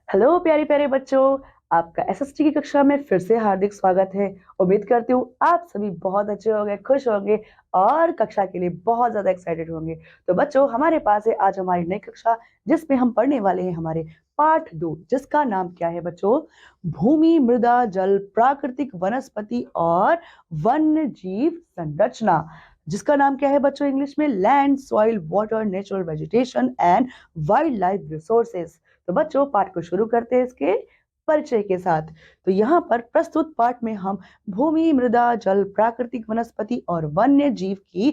Hello प्यारे प्यारे बच्चों, आपका एसएसटी की कक्षा में फिर से हार्दिक स्वागत है। उम्मीद करती हूँ आप सभी बहुत अच्छे होंगे, खुश होंगे और कक्षा के लिए बहुत ज्यादा एक्साइटेड होंगे। तो बच्चों, हमारे पास है आज हमारी नई कक्षा, जिसमें हम पढ़ने वाले हैं हमारे पाठ 2, जिसका नाम क्या है बच्चों? भूमि, मृदा, जल, प्राकृतिक वनस्पति और वन्य जीव संरचना। जिसका नाम क्या है बच्चों इंग्लिश में? Land, soil, water, natural vegetation and wild life resources. तो बच्चों, पाठ को शुरू करते हैं इसके परिचय के साथ। तो यहाँ पर प्रस्तुत पाठ में हम भूमि, मृदा, जल, प्राकृतिक वनस्पति और वन्य जीव की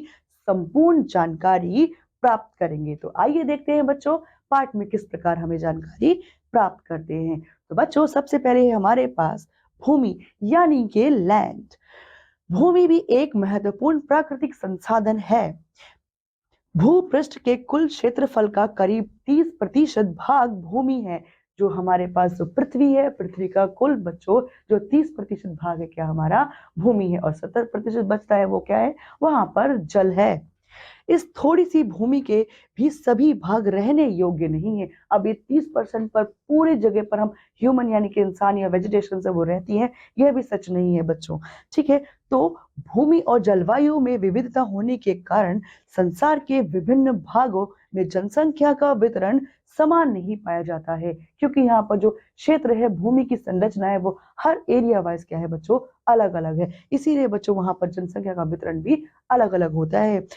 संपूर्ण जानकारी प्राप्त करेंगे। तो आइए देखते हैं बच्चों, पाठ में किस प्रकार हमें जानकारी प्राप्त करते हैं। तो बच्चों, सबसे पहले है हमारे पास भूमि यानी कि लैंड। भूमि भी एक महत्वपूर्ण प्राकृतिक संसाधन है। भूपृष्ठ के कुल क्षेत्रफल का करीब 30% भाग भूमि है। जो हमारे पास जो पृथ्वी है, पृथ्वी का कुल बच्चों जो 30% भाग है क्या हमारा भूमि है, और 70% बचता है वो क्या है? वहां पर जल है। इस थोड़ी सी भूमि के भी सभी भाग रहने योग्य नहीं है। अब ये 30% पर पूरी जगह पर हम ह्यूमन यानी कि इंसान या वेजिटेशन से वो रहती है, यह भी सच नहीं है बच्चों। ठीक है, तो भूमि और जलवायु में विविधता होने के कारण संसार के विभिन्न भागों में जनसंख्या का वितरण समान नहीं पाया जाता है, क्योंकि यहाँ पर जो क्षेत्र है, भूमि की संरचना है, वो हर एरिया वाइज क्या है बच्चों? अलग अलग है। इसीलिए बच्चों वहां पर जनसंख्या का वितरण भी अलग अलग होता है।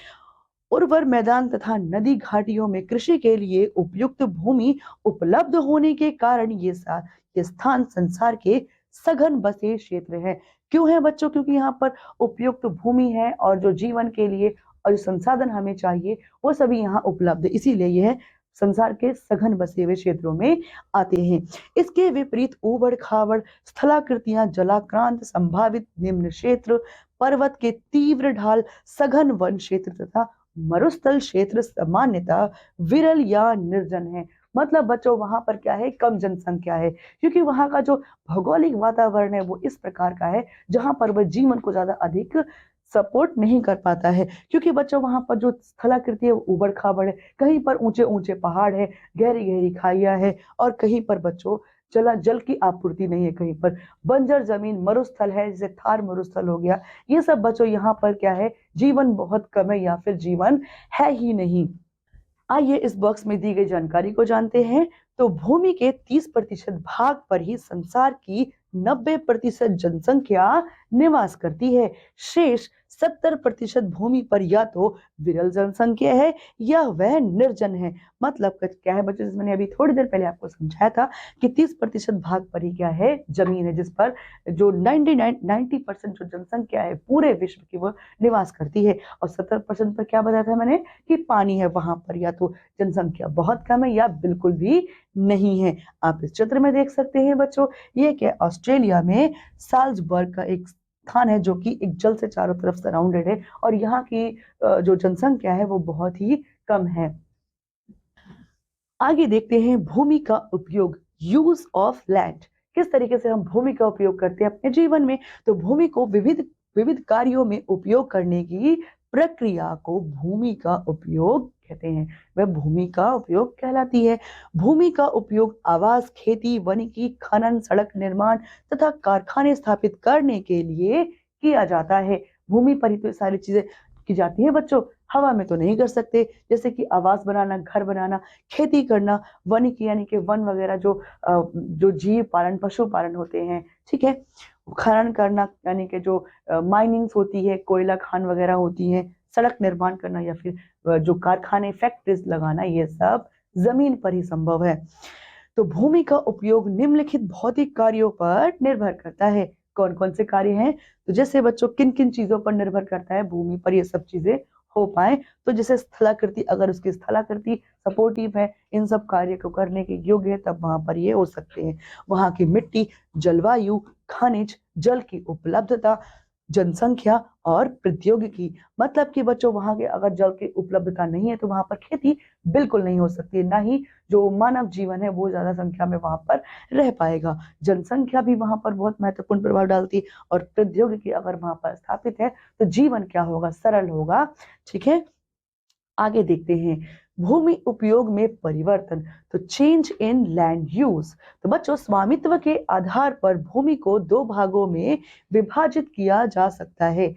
उर्वर मैदान तथा नदी घाटियों में कृषि के लिए उपयुक्त भूमि उपलब्ध होने के कारण ये स्थान संसार के सघन बसे क्षेत्र है। क्यों है बच्चों? क्योंकि यहाँ पर उपयुक्त भूमि है और जो जीवन के लिए और जो संसाधन हमें चाहिए वो सभी यहाँ उपलब्ध है, इसीलिए यह संसार के सघन बसे हुए क्षेत्रों में आते हैं। इसके विपरीत उबड़ खाबड़ स्थलाकृतियां, जलाक्रांत, संभावित निम्न क्षेत्र, पर्वत के तीव्र ढाल, सघन वन क्षेत्र तथा मरुस्थल क्षेत्र सामान्यतः विरल या निर्जन है। मतलब बच्चों वहां पर क्या है? कम जनसंख्या है, क्योंकि वहां का जो भौगोलिक वातावरण है वो इस प्रकार का है जहां पर वह जीवन को ज्यादा अधिक सपोर्ट नहीं कर पाता है। क्योंकि बच्चों वहां पर जो स्थलाकृति है वो उबड़ खाबड़ है, कहीं पर ऊंचे ऊंचे पहाड़ है, गहरी गहरी खाइयां है, और कहीं पर बच्चों जल की आपूर्ति नहीं है, कहीं पर बंजर जमीन, मरुस्थल है, जैसे थार मरुस्थल हो गया। ये सब बच्चों यहाँ पर क्या है? जीवन बहुत कम है या फिर जीवन है ही नहीं। आइए इस बॉक्स में दी गई जानकारी को जानते हैं। तो भूमि के 30% भाग पर ही संसार की 90% जनसंख्या निवास करती है। शेष 70% भूमि पर या तो विरल जनसंख्या है या वह निर्जन है। मतलब क्या है बच्चों, मैंने अभी थोड़ी देर पहले आपको समझाया था कि 30% भाग पर ही क्या है? जमीन है, जिस पर जो 90% जो जनसंख्या है पूरे विश्व की वो निवास करती है। और 70% पर क्या बताया था मैंने कि पानी है, वहां पर या तो जनसंख्या बहुत कम है या बिल्कुल भी नहीं है। आप इस चित्र में देख सकते हैं बच्चों, ये क्या? ऑस्ट्रेलिया में साल्जबर्ग का एक स्थान है जो कि एक जल से चारों तरफ सराउंडेड है, और यहाँ की जो जनसंख्या है वो बहुत ही कम है। आगे देखते हैं भूमि का उपयोग, यूज ऑफ लैंड। किस तरीके से हम भूमि का उपयोग करते हैं अपने जीवन में? तो भूमि को विविध विविध कार्यों में उपयोग करने की प्रक्रिया को भूमि का उपयोग कहते हैं, वह भूमि का उपयोग कहलाती है। भूमि का उपयोग आवास, खेती, वानिकी, खनन, सड़क निर्माण तथा कारखाने स्थापित करने के लिए किया जाता है। भूमि पर ही तो सारी चीजें की जाती है बच्चों, हवा में तो नहीं कर सकते। जैसे कि आवास बनाना, घर बनाना, खेती करना, वानिकी यानी कि वन वगैरह जो जीव पालन, पशु पालन होते हैं, ठीक है। खनन करना यानी कि जो माइनिंग्स होती है, कोयला खान वगैरह होती है, सड़क निर्माण करना या फिर जो कारखाने, फैक्ट्रीज लगाना, ये सब जमीन पर ही संभव है। तो भूमि का उपयोग निम्नलिखित भौतिक कार्यों पर निर्भर करता है। कौन कौन से कार्य हैं? तो जैसे बच्चों किन किन चीजों पर निर्भर करता है भूमि पर ये सब चीजें हो पाए? तो जैसे स्थलाकृति, अगर उसकी स्थलाकृति सपोर्टिव है, इन सब कार्य को करने के योग्य है, तब वहां पर ये हो सकते हैं। वहां की मिट्टी, जलवायु, खनिज, जल की उपलब्धता, जनसंख्या और प्रौद्योगिकी। मतलब कि बच्चों वहां के अगर जल की उपलब्धता नहीं है तो वहां पर खेती बिल्कुल नहीं हो सकती है, ना ही जो मानव जीवन है वो ज्यादा संख्या में वहां पर रह पाएगा। जनसंख्या भी वहां पर बहुत महत्वपूर्ण प्रभाव डालती है, और प्रौद्योगिकी अगर वहां पर स्थापित है तो जीवन क्या होगा? सरल होगा। ठीक है, आगे देखते हैं। भूमि उपयोग में परिवर्तन, तो चेंज इन लैंड यूज। तो बच्चों, स्वामित्व के आधार पर भूमि को दो भागों में विभाजित किया जा सकता है।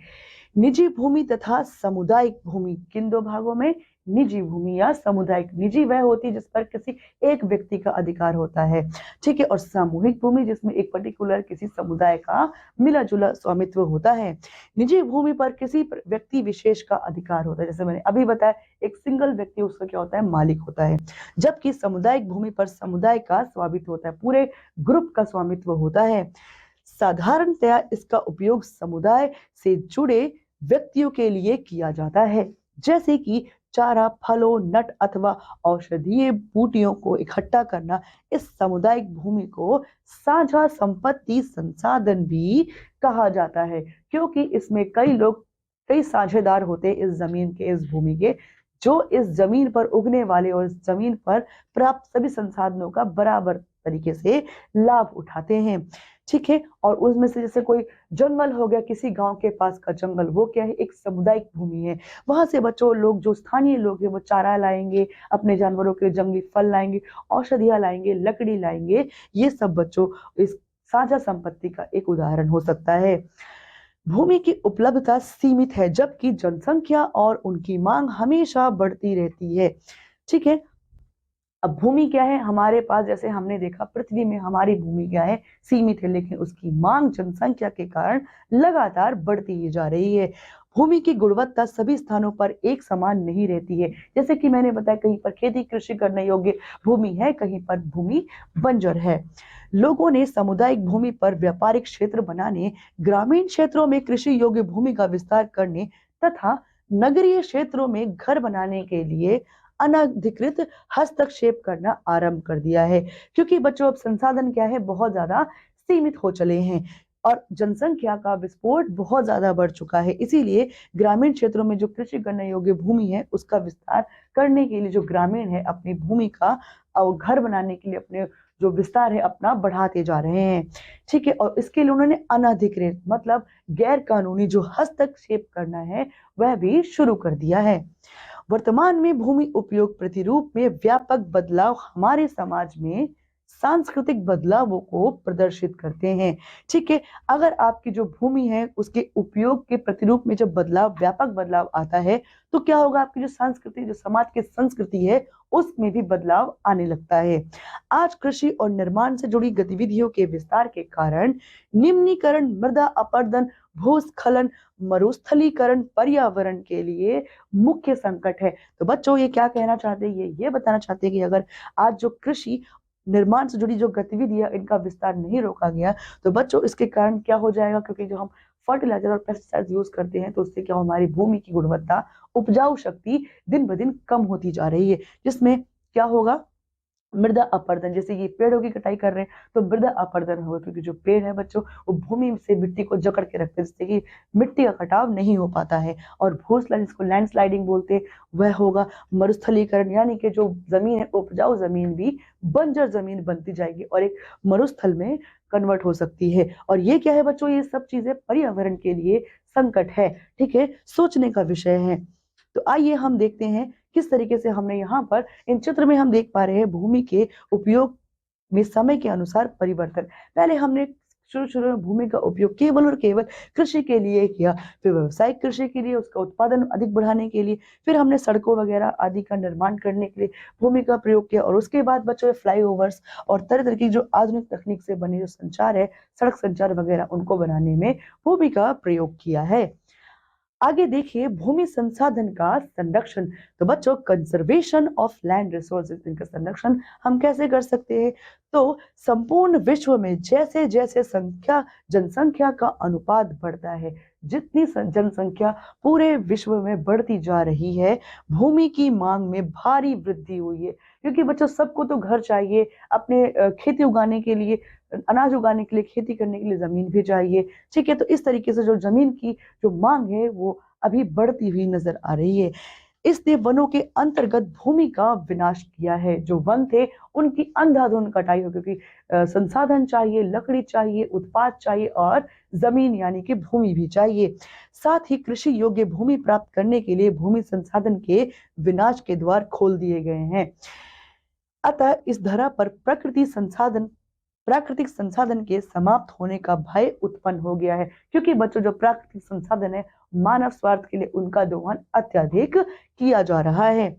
निजी भूमि तथा सामुदायिक भूमि। किन दो भागों में? निजी भूमि या सामुदायिक। निजी वह होती है जिस पर किसी एक व्यक्ति का अधिकार होता है, ठीक है, और सामूहिक भूमि जिसमें एक पर्टिकुलर किसी समुदाय का मिला जुला स्वामित्व होता है। निजी भूमि पर किसी व्यक्ति विशेष का अधिकार होता है, जैसे मैंने अभी बताया, एक सिंगल व्यक्ति उसका क्या होता है? मालिक होता है। जबकि सामुदायिक भूमि पर समुदाय का स्वामित्व होता है, पूरे ग्रुप का स्वामित्व होता है। साधारणतया इसका उपयोग समुदाय से जुड़े व्यक्तियों के लिए किया जाता है, जैसे कि चारा, फलों, नट अथवा औषधीय बूटियों को इकट्ठा करना। इस सामुदायिक भूमि को साझा संपत्ति संसाधन भी कहा जाता है, क्योंकि इसमें कई लोग, कई साझेदार होते हैं इस जमीन के, इस भूमि के, जो इस जमीन पर उगने वाले और इस जमीन पर प्राप्त सभी संसाधनों का बराबर तरीके से लाभ उठाते हैं, ठीक है। और उसमें से जैसे कोई जंगल हो गया, किसी गांव के पास का जंगल, वो क्या है? एक सामुदायिक भूमि है। वहां से बच्चों लोग, जो स्थानीय लोग हैं, वो चारा लाएंगे, अपने जानवरों के जंगली फल लाएंगे, औषधियां लाएंगे, लकड़ी लाएंगे। ये सब बच्चों इस साझा संपत्ति का एक उदाहरण हो सकता है। भूमि की उपलब्धता सीमित है, जबकि जनसंख्या और उनकी मांग हमेशा बढ़ती रहती है, ठीक है। अब भूमि क्या है हमारे पास? जैसे हमने देखा, पृथ्वी में हमारी भूमि क्या है? सीमित है, लेकिन उसकी मांग जनसंख्या के कारण लगातार बढ़ती ही जा रही है। भूमि की गुणवत्ता सभी स्थानों पर एक समान नहीं रहती है। जैसे कि मैंने बताया, कहीं पर खेती कृषि करने योग्य भूमि है, कहीं पर भूमि बंजर है। लोगों ने सामुदायिक भूमि पर व्यापारिक क्षेत्र बनाने, ग्रामीण क्षेत्रों में कृषि योग्य भूमि का विस्तार करने तथा नगरीय क्षेत्रों में घर बनाने के लिए अनधिकृत हस्तक्षेप करना आरंभ कर दिया है, क्योंकि बच्चों अब संसाधन क्या है? बहुत ज्यादा सीमित हो चले हैं और जनसंख्या का विस्फोट बहुत ज्यादा बढ़ चुका है। इसीलिए ग्रामीण क्षेत्रों में जो कृषि करने योग्य भूमि है, उसका विस्तार करने के लिए जो ग्रामीण है, अपनी भूमि का और घर बनाने के लिए अपने जो विस्तार है अपना बढ़ाते जा रहे हैं, ठीक है। और इसके लिए उन्होंने अनधिकृत मतलब गैर कानूनी जो हस्तक्षेप करना है, वह भी शुरू कर दिया है। वर्तमान में भूमि उपयोग प्रतिरूप में व्यापक बदलाव हमारे समाज में सांस्कृतिक बदलावों को प्रदर्शित करते हैं, ठीक है। अगर आपकी जो भूमि है उसके उपयोग के प्रतिरूप में जब बदलाव, व्यापक बदलाव आता है, तो क्या होगा? आपकी जो संस्कृति, जो समाज की संस्कृति है, उसमें भी बदलाव आने लगता है। आज कृषि और निर्माण से जुड़ी गतिविधियों के विस्तार के कारण निम्नीकरण, मृदा अपरदन, भूस्खलन, मरुस्थलीकरण पर्यावरण के लिए मुख्य संकट है। तो बच्चों ये क्या कहना चाहते हैं? ये बताना चाहते हैं कि अगर आज जो कृषि निर्माण से जुड़ी जो गतिविधियां, इनका विस्तार नहीं रोका गया, तो बच्चों इसके कारण क्या हो जाएगा? क्योंकि जो हम फर्टिलाइजर और पेस्टिसाइड यूज करते हैं, तो उससे क्या हमारी भूमि की गुणवत्ता, उपजाऊ शक्ति दिन ब दिन कम होती जा रही है, जिसमें क्या होगा? मृदा अपरदन। जैसे ये पेड़ों की कटाई कर रहे हैं, तो मृदा अपरदन होगा, क्योंकि जो पेड़ है बच्चों, वो भूमि से मिट्टी को जकड़ के रखते हैं, जिससे कि मिट्टी का कटाव नहीं हो पाता है। और भूस्खलन, जिसको लैंडस्लाइडिंग बोलते हैं, वह होगा। मरुस्थलीकरण, यानी कि जो जमीन है, उपजाऊ जमीन भी बंजर जमीन बनती जाएगी और एक मरुस्थल में कन्वर्ट हो सकती है। और ये क्या है बच्चों? ये सब चीजें पर्यावरण के लिए संकट है, ठीक है, सोचने का विषय है। तो आइए हम देखते हैं किस तरीके से हमने यहाँ पर इन चित्र में हम देख पा रहे हैं भूमि के उपयोग में समय के अनुसार परिवर्तन। पहले हमने शुरू में भूमि का उपयोग केवल और केवल कृषि के लिए किया, फिर व्यावसायिक कृषि के लिए, उसका उत्पादन अधिक बढ़ाने के लिए, फिर हमने सड़कों वगैरह आदि का निर्माण करने के लिए भूमि का प्रयोग किया, और उसके बाद बच्चों फ्लाईओवर्स और तरह तरह की जो आधुनिक तकनीक से बने जो संचार है, सड़क संचार वगैरह, उनको बनाने में भूमि का प्रयोग किया है। आगे देखिए भूमि संसाधन का संरक्षण। तो बच्चों, कंजर्वेशन ऑफ लैंड रिसोर्सेज, इनका संरक्षण हम कैसे कर सकते हैं? तो संपूर्ण विश्व में जैसे जैसे जनसंख्या का अनुपात बढ़ता है, जितनी जनसंख्या पूरे विश्व में बढ़ती जा रही है, भूमि की मांग में भारी वृद्धि हुई है, क्योंकि बच्चों सबको तो घर चाहिए, अपने खेती उगाने के लिए, अनाज उगाने के लिए, खेती करने के लिए जमीन भी चाहिए, ठीक है। तो इस तरीके से जो जमीन की जो मांग है, वो अभी बढ़ती हुई नजर आ रही है। इसने वनों के अंतर्गत भूमि का विनाश किया है। जो वन थे उनकी अंधाधुंध कटाई हो, क्योंकि संसाधन चाहिए, लकड़ी चाहिए, उत्पाद चाहिए और जमीन यानी कि भूमि भी चाहिए। साथ ही कृषि योग्य भूमि प्राप्त करने के लिए भूमि संसाधन के विनाश के द्वार खोल दिए गए हैं। अतः इस धरा पर प्राकृतिक संसाधन के समाप्त होने का भय उत्पन्न हो गया है, क्योंकि बच्चों जो प्राकृतिक संसाधन है मानव स्वार्थ के लिए उनका दोहन अत्यधिक किया जा रहा है।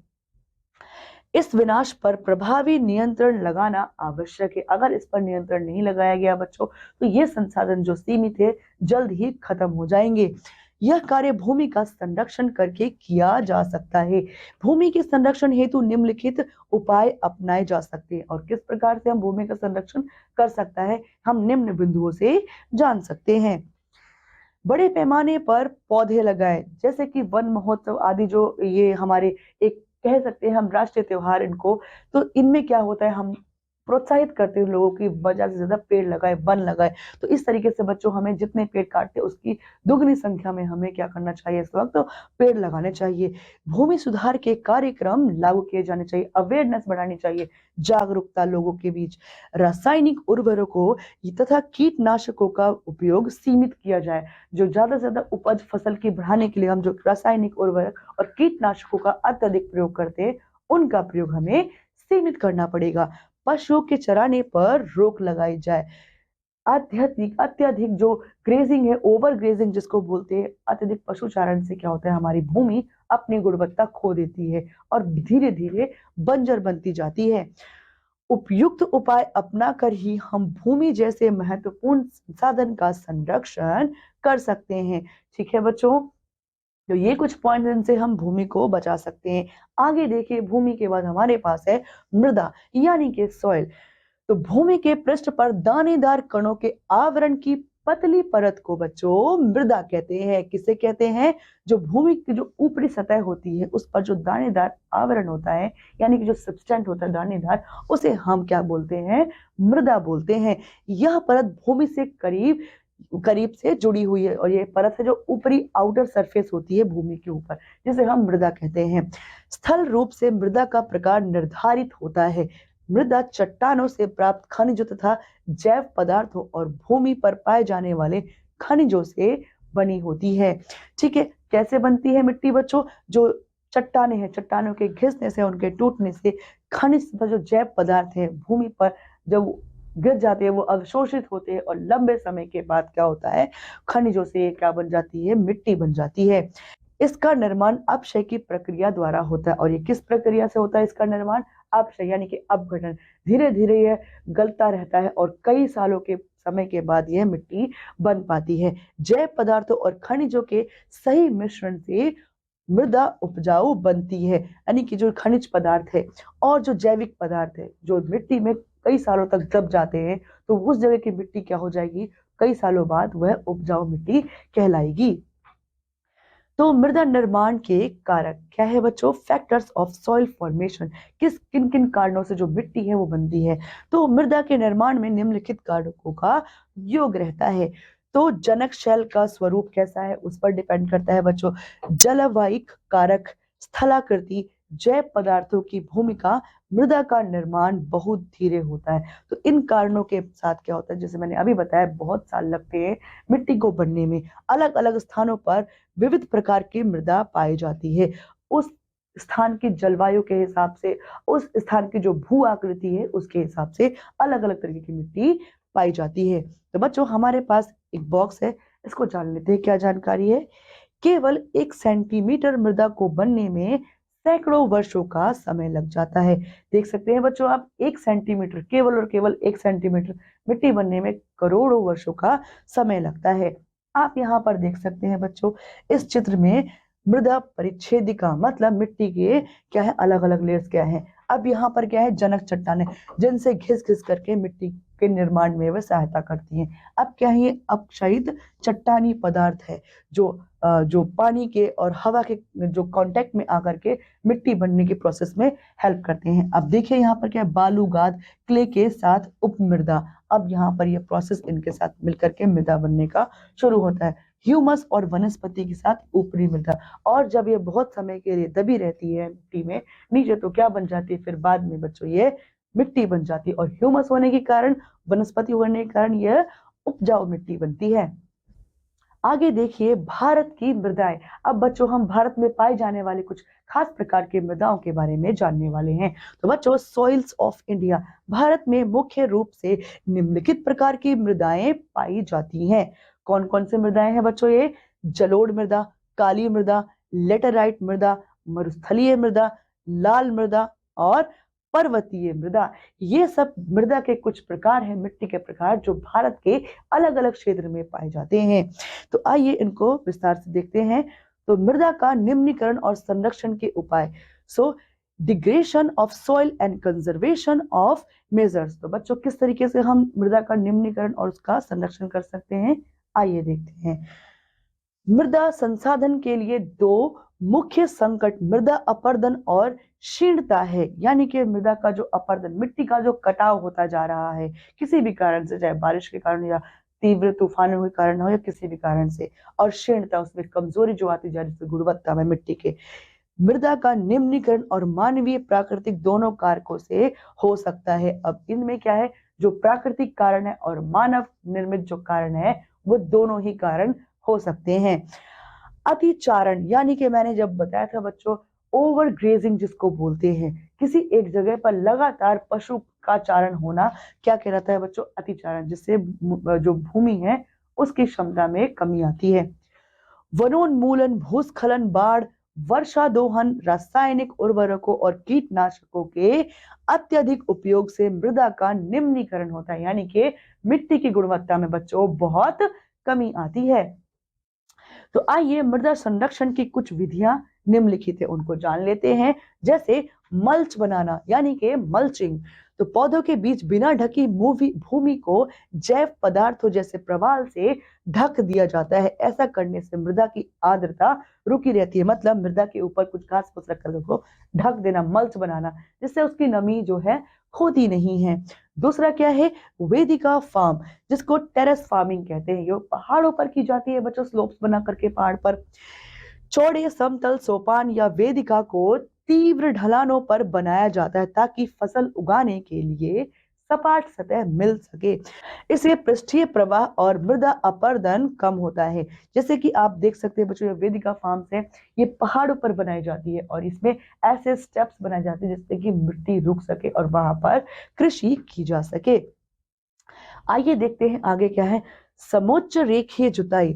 इस विनाश पर प्रभावी नियंत्रण लगाना आवश्यक है। अगर इस पर नियंत्रण नहीं लगाया गया बच्चों, तो ये संसाधन जो सीमित है जल्द ही खत्म हो जाएंगे। यह कार्य भूमि का संरक्षण करके किया जा सकता है। भूमि के संरक्षण हेतु निम्नलिखित उपाय अपनाए जा सकते हैं। और किस प्रकार से हम भूमि का संरक्षण कर सकता है, हम निम्न बिंदुओं से जान सकते हैं। बड़े पैमाने पर पौधे लगाएं, जैसे कि वन महोत्सव आदि, जो ये हमारे एक कह सकते हैं हम राष्ट्रीय त्योहार इनको, तो इनमें क्या होता है, हम प्रोत्साहित करते हैं लोगों की वजह से ज्यादा पेड़ लगाए, वन लगाए। तो इस तरीके से बच्चों हमें जितने पेड़ काटते हैं उसकी दुगनी संख्या में हमें क्या करना चाहिए, इस वक्त तो पेड़ लगाने चाहिए। भूमि सुधार के कार्यक्रम लागू किए जाने चाहिए, अवेयरनेस बढ़ानी चाहिए, जागरूकता लोगों के बीच। रासायनिक उर्वरकों तथा कीटनाशकों का उपयोग सीमित किया जाए। जो ज्यादा से ज्यादा उपज फसल की बढ़ाने के लिए हम जो रासायनिक उर्वरक और कीटनाशकों का अत्यधिक प्रयोग करते हैं उनका प्रयोग हमें सीमित करना पड़ेगा। पशुओं के चराने पर रोक लगाई जाए। अत्यधिक जो ग्रेजिंग है, ओवर ग्रेजिंग जिसको बोलते हैं, अत्यधिक पशुचारण से क्या होता है, हमारी भूमि अपनी गुणवत्ता खो देती है और धीरे धीरे बंजर बनती जाती है। उपयुक्त उपाय अपनाकर ही हम भूमि जैसे महत्वपूर्ण संसाधन का संरक्षण कर सकते हैं। ठीक है बच्चों, तो ये कुछ पॉइंट इनसे हम भूमि को बचा सकते हैं। आगे देखिए, भूमि के बाद हमारे पास है मृदा यानी कि सॉइल। तो भूमि के पृष्ठ पर दानेदार कणों के आवरण की पतली परत को बच्चों मृदा कहते हैं। किसे कहते हैं? जो भूमि की जो ऊपरी सतह होती है उस पर जो दानेदार आवरण होता है, यानी कि जो सब्सटेंट होता है दानेदार, उसे हम क्या बोलते हैं? मृदा बोलते हैं। यह परत भूमि से करीब से जुड़ी हुई है और ये परत है जो ऊपरी आउटर सरफेस होती है भूमि के ऊपर, जिसे हम मृदा कहते हैं। स्थल रूप से मृदा का प्रकार निर्धारित होता है। मृदा चट्टानों से प्राप्त खनिजों तथा जैव पदार्थों और भूमि पर पाए जाने वाले खनिजों से बनी होती है। ठीक है, कैसे बनती है मिट्टी बच्चों? जो चट्टाने हैं, चट्टानों के घिसने से, उनके टूटने से खनिज तथा जो जैव पदार्थ है भूमि पर जब गिर जाते हैं वो अवशोषित होते हैं और लंबे समय के बाद क्या होता है, खनिजों से क्या बन जाती है? मिट्टी बन जाती है। इसका निर्माण अपक्षय की प्रक्रिया द्वारा होता है। और ये किस प्रक्रिया से होता है इसका निर्माण? अपक्षय यानी कि अपघटन। धीरे धीरे यह गलता रहता है और कई सालों के समय के बाद यह मिट्टी बन पाती है। जैव पदार्थों और खनिजों के सही मिश्रण से मृदा उपजाऊ बनती है, यानी कि जो खनिज पदार्थ है और जो जैविक पदार्थ है जो मिट्टी में कई सालों तक दब जाते हैं, तो उस जगह की मिट्टी क्या हो जाएगी? कई सालों बाद वह उपजाऊ मिट्टी कहलाएगी। तो मृदा निर्माण के कारक क्या है बच्चों? Factors of soil formation. किन किन कारणों से जो मिट्टी है वो बनती है? तो मृदा के निर्माण में निम्नलिखित कारकों का योग रहता है। तो जनक शैल का स्वरूप कैसा है उस पर डिपेंड करता है बच्चों। जलवायिक कारक, स्थलाकृति, जैव पदार्थों की भूमिका, मृदा का निर्माण बहुत धीरे होता है। तो इन कारणों के साथ क्या होता है, जैसे मैंने अभी बताया, बहुत साल लगते हैं मिट्टी को बनने में। अलग अलग स्थानों पर विविध प्रकार की मृदा पाई जाती है। उस स्थान की जलवायु के हिसाब से, उस स्थान की जो भू आकृति है उसके हिसाब से अलग अलग तरीके की मिट्टी पाई जाती है। तो बच्चों हमारे पास एक बॉक्स है, इसको जान लेते हैं क्या जानकारी है। केवल 1 सेंटीमीटर मृदा को बनने में सैकड़ों वर्षों का समय लग जाता है। देख सकते हैं बच्चों आप, 1 सेंटीमीटर, केवल और केवल 1 सेंटीमीटर मिट्टी बनने में करोड़ों वर्षों का समय लगता है। आप यहाँ पर देख सकते हैं बच्चों, इस चित्र में मृदा परिच्छेदिका, मतलब मिट्टी के क्या है, अलग अलग लेयर्स क्या है। अब यहाँ पर क्या है, जनक चट्टानें, जिनसे घिस घिस करके मिट्टी के निर्माण में वह सहायता करती हैं। अब क्या है, ये अपक्षयित चट्टानी पदार्थ है जो पानी के और हवा के जो कांटेक्ट में आकर के मिट्टी बनने के प्रोसेस में हेल्प करते हैं। अब देखिए यहाँ पर क्या है, बालूगाद, क्ले के साथ उपमृदा। अब यहाँ पर यह प्रोसेस इनके साथ मिलकर के मृदा बनने का शुरू होता है। ह्यूमस और वनस्पति के साथ ऊपरी मृदा। और जब ये बहुत समय के लिए दबी रहती है मिट्टी में नीचे, तो क्या बन जाती है फिर बाद में बच्चों, ये मिट्टी बन जाती है। और ह्यूमस होने के कारण, वनस्पति होने के कारण यह उपजाऊ मिट्टी बनती है। आगे देखिए भारत की मृदाएं। अब बच्चों हम भारत में पाए जाने वाले कुछ खास प्रकार के मृदाओं के बारे में जानने वाले हैं। तो बच्चों सॉइल्स ऑफ इंडिया, भारत में मुख्य रूप से निम्नलिखित प्रकार की मृदाएं पाई जाती हैं। कौन कौन से मृदाएं हैं बच्चों? ये जलोढ़ मृदा, काली मृदा, लेटराइट मृदा, मरुस्थलीय मृदा, लाल मृदा और पर्वतीय मृदा। ये सब मृदा के कुछ प्रकार हैं, मिट्टी के प्रकार, जो भारत के अलग अलग क्षेत्र में पाए जाते हैं। तो आइए इनको विस्तार से देखते हैं। तो मृदा का निम्नीकरण और संरक्षण के उपाय। So degradation of soil and conservation of measures. तो बच्चों किस तरीके से हम मृदा का निम्नीकरण और उसका संरक्षण कर सकते हैं, आइए देखते हैं। मृदा संसाधन के लिए दो मुख्य संकट मृदा अपरदन और क्षीणता है। यानी कि मृदा का जो अपरदन, मिट्टी का जो कटाव होता जा रहा है किसी भी कारण से, चाहे बारिश के कारण या तीव्र तूफानों के कारण हो या किसी भी कारण से, और क्षीणता उसमें कमजोरी जो आती जा रही है गुणवत्ता में मिट्टी के, मृदा का निम्नीकरण और मानवीय प्राकृतिक दोनों कारकों से हो सकता है। अब इनमें क्या है, जो प्राकृतिक कारण है और मानव निर्मित जो कारण है, वो दोनों ही कारण हो सकते हैं। अतिचारण, यानी कि मैंने जब बताया था बच्चों, ओवर ग्रेजिंग जिसको बोलते हैं, किसी एक जगह पर लगातार पशु का चारण होना, क्या कहलाता है बच्चों? अतिचारण, जिससे जो भूमि है उसकी क्षमता में कमी आती है। वनोन्मूलन, भूस्खलन, बाढ़, वर्षा दोहन, रासायनिक उर्वरकों और कीटनाशकों के अत्यधिक उपयोग से मृदा का निम्नीकरण होता है। यानी कि मिट्टी की गुणवत्ता में बच्चों बहुत कमी आती है। तो आइए मृदा संरक्षण की कुछ विधियां निम्नलिखित है, उनको जान लेते हैं। जैसे मल्च बनाना, यानी कि मल्चिंग। तो पौधों के बीच बिना ढकी भूमि को जैव पदार्थों जैसे प्रवाल से ढक दिया जाता है। ऐसा करने से मृदा की आर्द्रता रुकी रहती है। मतलब मृदा के ऊपर कुछ घास फूस रखकर उसको ढक देना, मल्च बनाना, जिससे उसकी नमी जो है खोती नहीं है। दूसरा क्या है? वेदिका फार्म, जिसको टेरेस फार्मिंग कहते हैं। ये पहाड़ों पर की जाती है बच्चों, स्लोप्स बना करके पहाड़ पर। चौड़े समतल सोपान या वेदिका को तीव्र ढलानों पर बनाया जाता है ताकि फसल उगाने के लिए सपाट सतह मिल सके। इससे पृष्ठीय प्रवाह और मृदा अपरदन कम होता है। जैसे कि आप देख सकते हैं बच्चों, ये वेदिका फार्म से ये पहाड़ों पर बनाई जाती है और इसमें ऐसे स्टेप्स बनाए जाते हैं जिससे कि मिट्टी रुक सके और वहां पर कृषि की जा सके। आइए देखते हैं आगे क्या है। समोच्च रेखीय जुताई,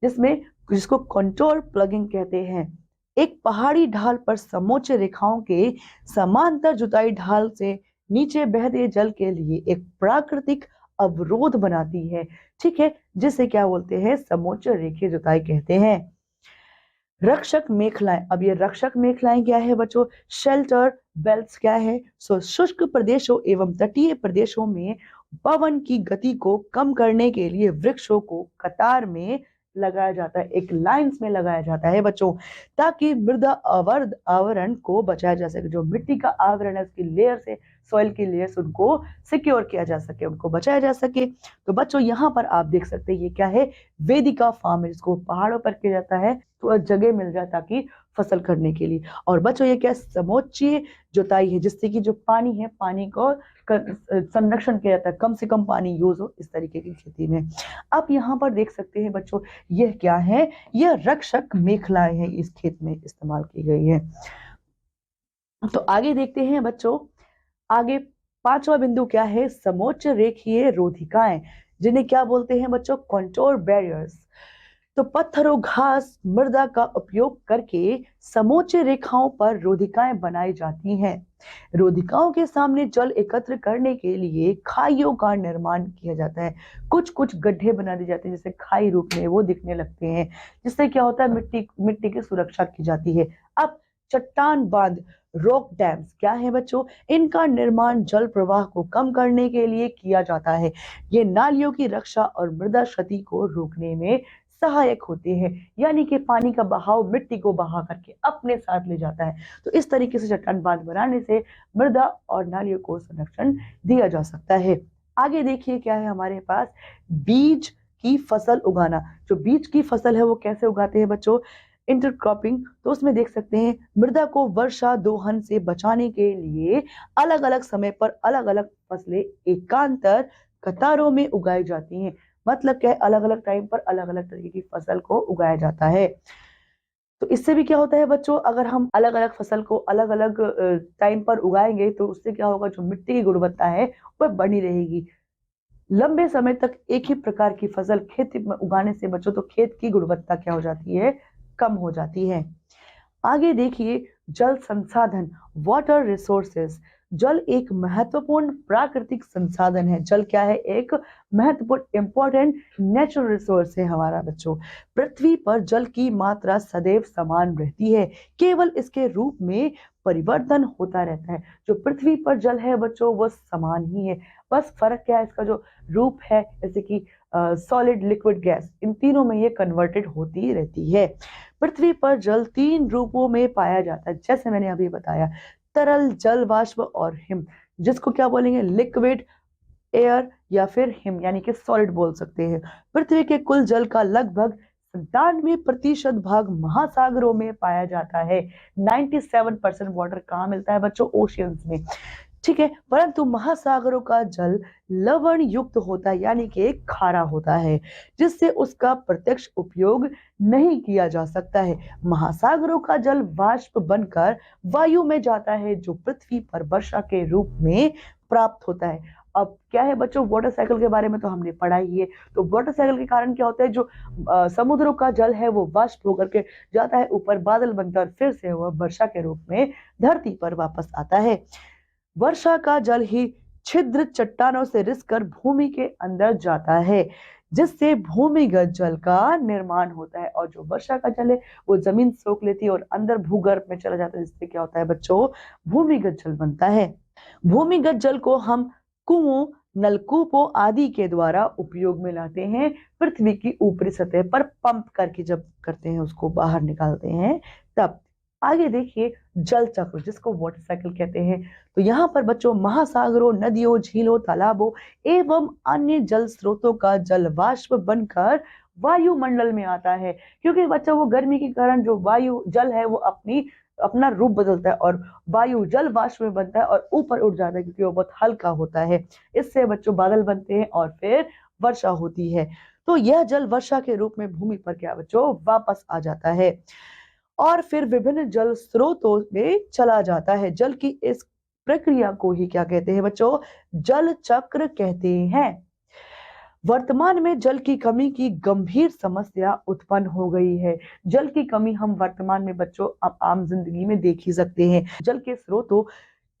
जिसको कंटोर प्लगिंग कहते हैं। एक पहाड़ी ढाल पर समोच्च रेखाओं के समांतर जुताई ढाल से नीचे बहते जल के लिए एक प्राकृतिक अवरोध बनाती है। ठीक है, जिसे क्या बोलते हैं? समोच्च रेखीय जुताई कहते हैं। रक्षक मेखलाएं। अब ये रक्षक मेखलाएं क्या है बच्चों? शेल्टर बेल्ट्स क्या है? शुष्क प्रदेशों एवं तटीय प्रदेशों में पवन की गति को कम करने के लिए वृक्षों को कतार में लगाया जाता है, एक लाइंस में लगाया जाता है बच्चों, ताकि मृदा आवरण को बचाया जा सके। जो मिट्टी का आवरण है उसकी लेयर से, सॉइल की लेयर से उनको सिक्योर किया जा सके, उनको बचाया जा सके। तो बच्चों यहाँ पर आप देख सकते हैं ये क्या है? वेदिका फार्म है, जिसको पहाड़ों पर किया जाता है तो जगह मिल जाए ताकि फसल करने के लिए। और बच्चों ये क्या? समोच्चीय जुताई है, जिससे कि जो पानी है, पानी को संरक्षण किया जाता है, कम से कम पानी यूज हो इस तरीके की खेती में। आप यहाँ पर देख सकते हैं बच्चों, यह क्या है? यह रक्षक मेखलाएं हैं, इस खेत में इस्तेमाल की गई है। तो आगे देखते हैं बच्चों, आगे पांचवा बिंदु क्या है? समोच्च रेखीय रोधिकाएं, जिन्हें क्या बोलते हैं बच्चों? Contour barriers. तो पत्थरों, घास, मृदा का उपयोग करके समोच्च रेखाओं पर रोधिकाएं बनाई जाती हैं। रोधिकाओं के सामने जल एकत्र करने के लिए खाइयों का निर्माण किया जाता है। कुछ कुछ गड्ढे बना दिए जाते हैं, जैसे खाई रूप में वो दिखने लगते हैं, जिससे क्या होता है? मिट्टी की सुरक्षा की जाती है। अब चट्टान बांध, रॉक डैम्स क्या है बच्चों? इनका निर्माण जल प्रवाह को कम करने के लिए किया जाता है। ये नालियों की रक्षा और मृदा क्षति को रोकने में सहायक होते हैं। यानी कि पानी का बहाव मिट्टी को बहा करके अपने साथ ले जाता है। तो इस तरीके से चट्टान बांध बनाने से मृदा और नालियों को संरक्षण दिया जा सकता है। आगे देखिए क्या है हमारे पास? बीज की फसल उगाना। जो बीज की फसल है वो कैसे उगाते हैं बच्चों? इंटरक्रॉपिंग। तो उसमें देख सकते हैं मृदा को वर्षा दोहन से बचाने के लिए अलग अलग समय पर अलग अलग फसलें एकांतर कतारों में उगाई जाती हैं। मतलब क्या है, अलग अलग टाइम पर अलग अलग तरीके की फसल को उगाया जाता है। तो इससे भी क्या होता है बच्चों, अगर हम अलग अलग फसल को अलग अलग टाइम पर उगाएंगे तो उससे क्या होगा, जो मिट्टी की गुणवत्ता है वह बनी रहेगी। लंबे समय तक एक ही प्रकार की फसल खेत में उगाने से बच्चों तो खेत की गुणवत्ता क्या हो जाती है, कम हो जाती है। आगे देखिए, जल संसाधन, वाटर रिसोर्सेस। जल एक महत्वपूर्ण प्राकृतिक संसाधन है। जल क्या है? एक महत्वपूर्ण इंपॉर्टेंट नेचुरल रिसोर्स है हमारा बच्चों। पृथ्वी पर जल की मात्रा सदैव समान रहती है, केवल इसके रूप में परिवर्तन होता रहता है। जो पृथ्वी पर जल है बच्चों वो समान ही है, बस फर्क क्या है, इसका जो रूप है, जैसे कि सॉलिड, लिक्विड, गैस, इन तीनों में ये कन्वर्टेड होती रहती है। पृथ्वी पर जल 3 रूपों में पाया जाता है, जैसे मैंने अभी बताया, तरल जल, वाष्प और हिम। जिसको क्या बोलेंगे? लिक्विड, एयर या फिर हिम, यानी कि सॉलिड बोल सकते हैं। पृथ्वी के कुल जल का लगभग 97% भाग महासागरों में पाया जाता है। 97% वाटर कहाँ मिलता है बच्चों? ओशियंस में। ठीक है, परंतु महासागरों का जल लवण युक्त होता है, यानी कि एक खारा होता है, जिससे उसका प्रत्यक्ष उपयोग नहीं किया जा सकता है। महासागरों का जल वाष्प बनकर वायु में जाता है, जो पृथ्वी पर वर्षा के रूप में प्राप्त होता है। अब क्या है बच्चों, वाटर साइकिल के बारे में तो हमने पढ़ा ही है। तो वाटर साइकिल के कारण क्या होता है, जो समुद्रों का जल है वो वाष्प होकर के जाता है ऊपर, बादल बनकर फिर से वह वर्षा के रूप में धरती पर वापस आता है। वर्षा का जल ही छिद्र चट्टानों से रिसकर भूमि के अंदर जाता है, जिससे भूमिगत जल का निर्माण होता है। और जो वर्षा का जल है वो जमीन सोख लेती है और अंदर भूगर्भ में चला जाता है, जिससे क्या होता है बच्चों? भूमिगत जल बनता है। भूमिगत जल को हम कुओं, नलकूपों आदि के द्वारा उपयोग में लाते हैं। पृथ्वी की ऊपरी सतह पर पंप करके जब करते हैं, उसको बाहर निकालते हैं तब। आगे देखिए, जल चक्र, जिसको वाटर साइकिल कहते हैं। तो यहाँ पर बच्चों महासागरों, नदियों, झीलों, तालाबों एवं अन्य जल स्रोतों का जल वाष्प बनकर वायुमंडल में आता है। क्योंकि बच्चों वो गर्मी के कारण जो वायु जल है वो अपना रूप बदलता है और वायु जल वाष्प में बनता है और ऊपर उड़ जाता है, क्योंकि वो बहुत हल्का होता है। इससे बच्चों बादल बनते हैं और फिर वर्षा होती है। तो यह जल वर्षा के रूप में भूमि पर क्या बच्चों? वापस आ जाता है और फिर विभिन्न जल स्रोतों में चला जाता है। जल की इस प्रक्रिया को ही क्या कहते हैं बच्चों? जल चक्र कहते हैं। वर्तमान में जल की कमी की गंभीर समस्या उत्पन्न हो गई है। जल की कमी हम वर्तमान में बच्चों अब आम जिंदगी में देख ही सकते हैं। जल के स्रोतों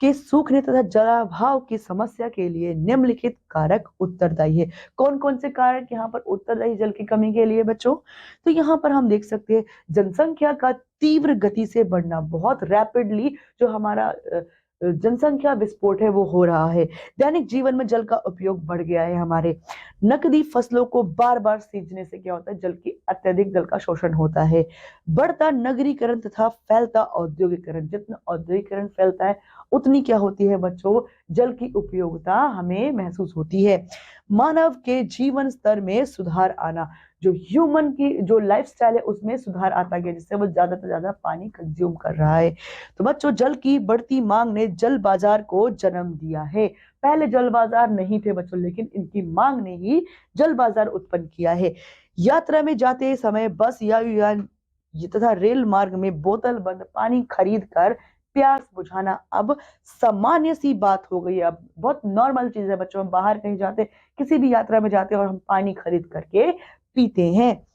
के सूखने तथा जलाभाव की समस्या के लिए निम्नलिखित कारक उत्तरदायी है। कौन कौन से कारक यहाँ पर उत्तरदायी जल की कमी के लिए बच्चों? तो यहाँ पर हम देख सकते हैं जनसंख्या का तीव्र गति से बढ़ना, बहुत रैपिडली जो हमारा जनसंख्या विस्फोट है वो हो रहा है। दैनिक जीवन में जल का उपयोग बढ़ गया है हमारे। नकदी फसलों को बार बार सींचने से क्या होता है? जल की अत्यधिक जल का शोषण होता है। बढ़ता नगरीकरण तथा फैलता औद्योगिकरण। जितना औद्योगिकरण फैलता है उतनी क्या होती है बच्चों? जल की उपयोगिता हमें महसूस होती है। मानव के जीवन स्तर में सुधार आना, जो ह्यूमन की जो लाइफस्टाइल है उसमें सुधार आता गया, जिससे वो ज्यादा से ज्यादा पानी कंज्यूम कर रहा है। तो बच्चों जल की बढ़ती मांग ने जल बाजार को जन्म दिया है। पहले जल बाजार नहीं थे बच्चों, लेकिन इनकी मांग ने ही जल बाजार उत्पन्न किया है। यात्रा में जाते समय बस या तथा रेल मार्ग में बोतल बंद पानी खरीद कर प्यास बुझाना अब सामान्य सी बात हो गई है। अब बहुत नॉर्मल चीज है बच्चों, हम बाहर कहीं जाते, किसी भी यात्रा में जाते हैं और हम पानी खरीद करके पीते हैं।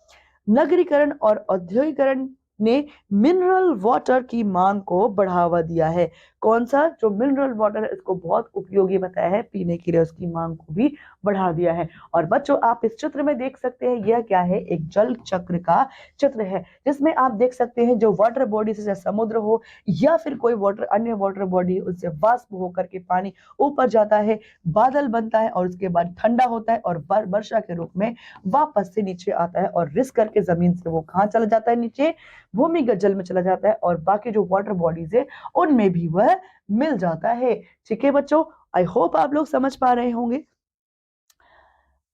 नगरीकरण और औद्योगिकरण ने मिनरल वाटर की मांग को बढ़ावा दिया है। कौन सा? जो मिनरल वाटर है इसको बहुत उपयोगी बताया है पीने के लिए, उसकी मांग को भी बढ़ा दिया है। और बच्चों आप इस चित्र में देख सकते हैं, यह क्या है? एक जल चक्र का चित्र है, जिसमें आप देख सकते हैं जो वाटर बॉडी से समुद्र हो या फिर कोई वाटर अन्य वाटर बॉडी, उससे वाष्प होकर के पानी ऊपर जाता है, बादल बनता है और उसके बाद ठंडा होता है और वर्षा के रूप में वापस से नीचे आता है और रिस करके जमीन से वो कहाँ चला जाता है? नीचे भूमिगत जल में चला जाता है और बाकी जो वाटर बॉडीज है उनमें भी वह मिल जाता है। ठीक है बच्चों, आई होप आप लोग समझ पा रहे होंगे।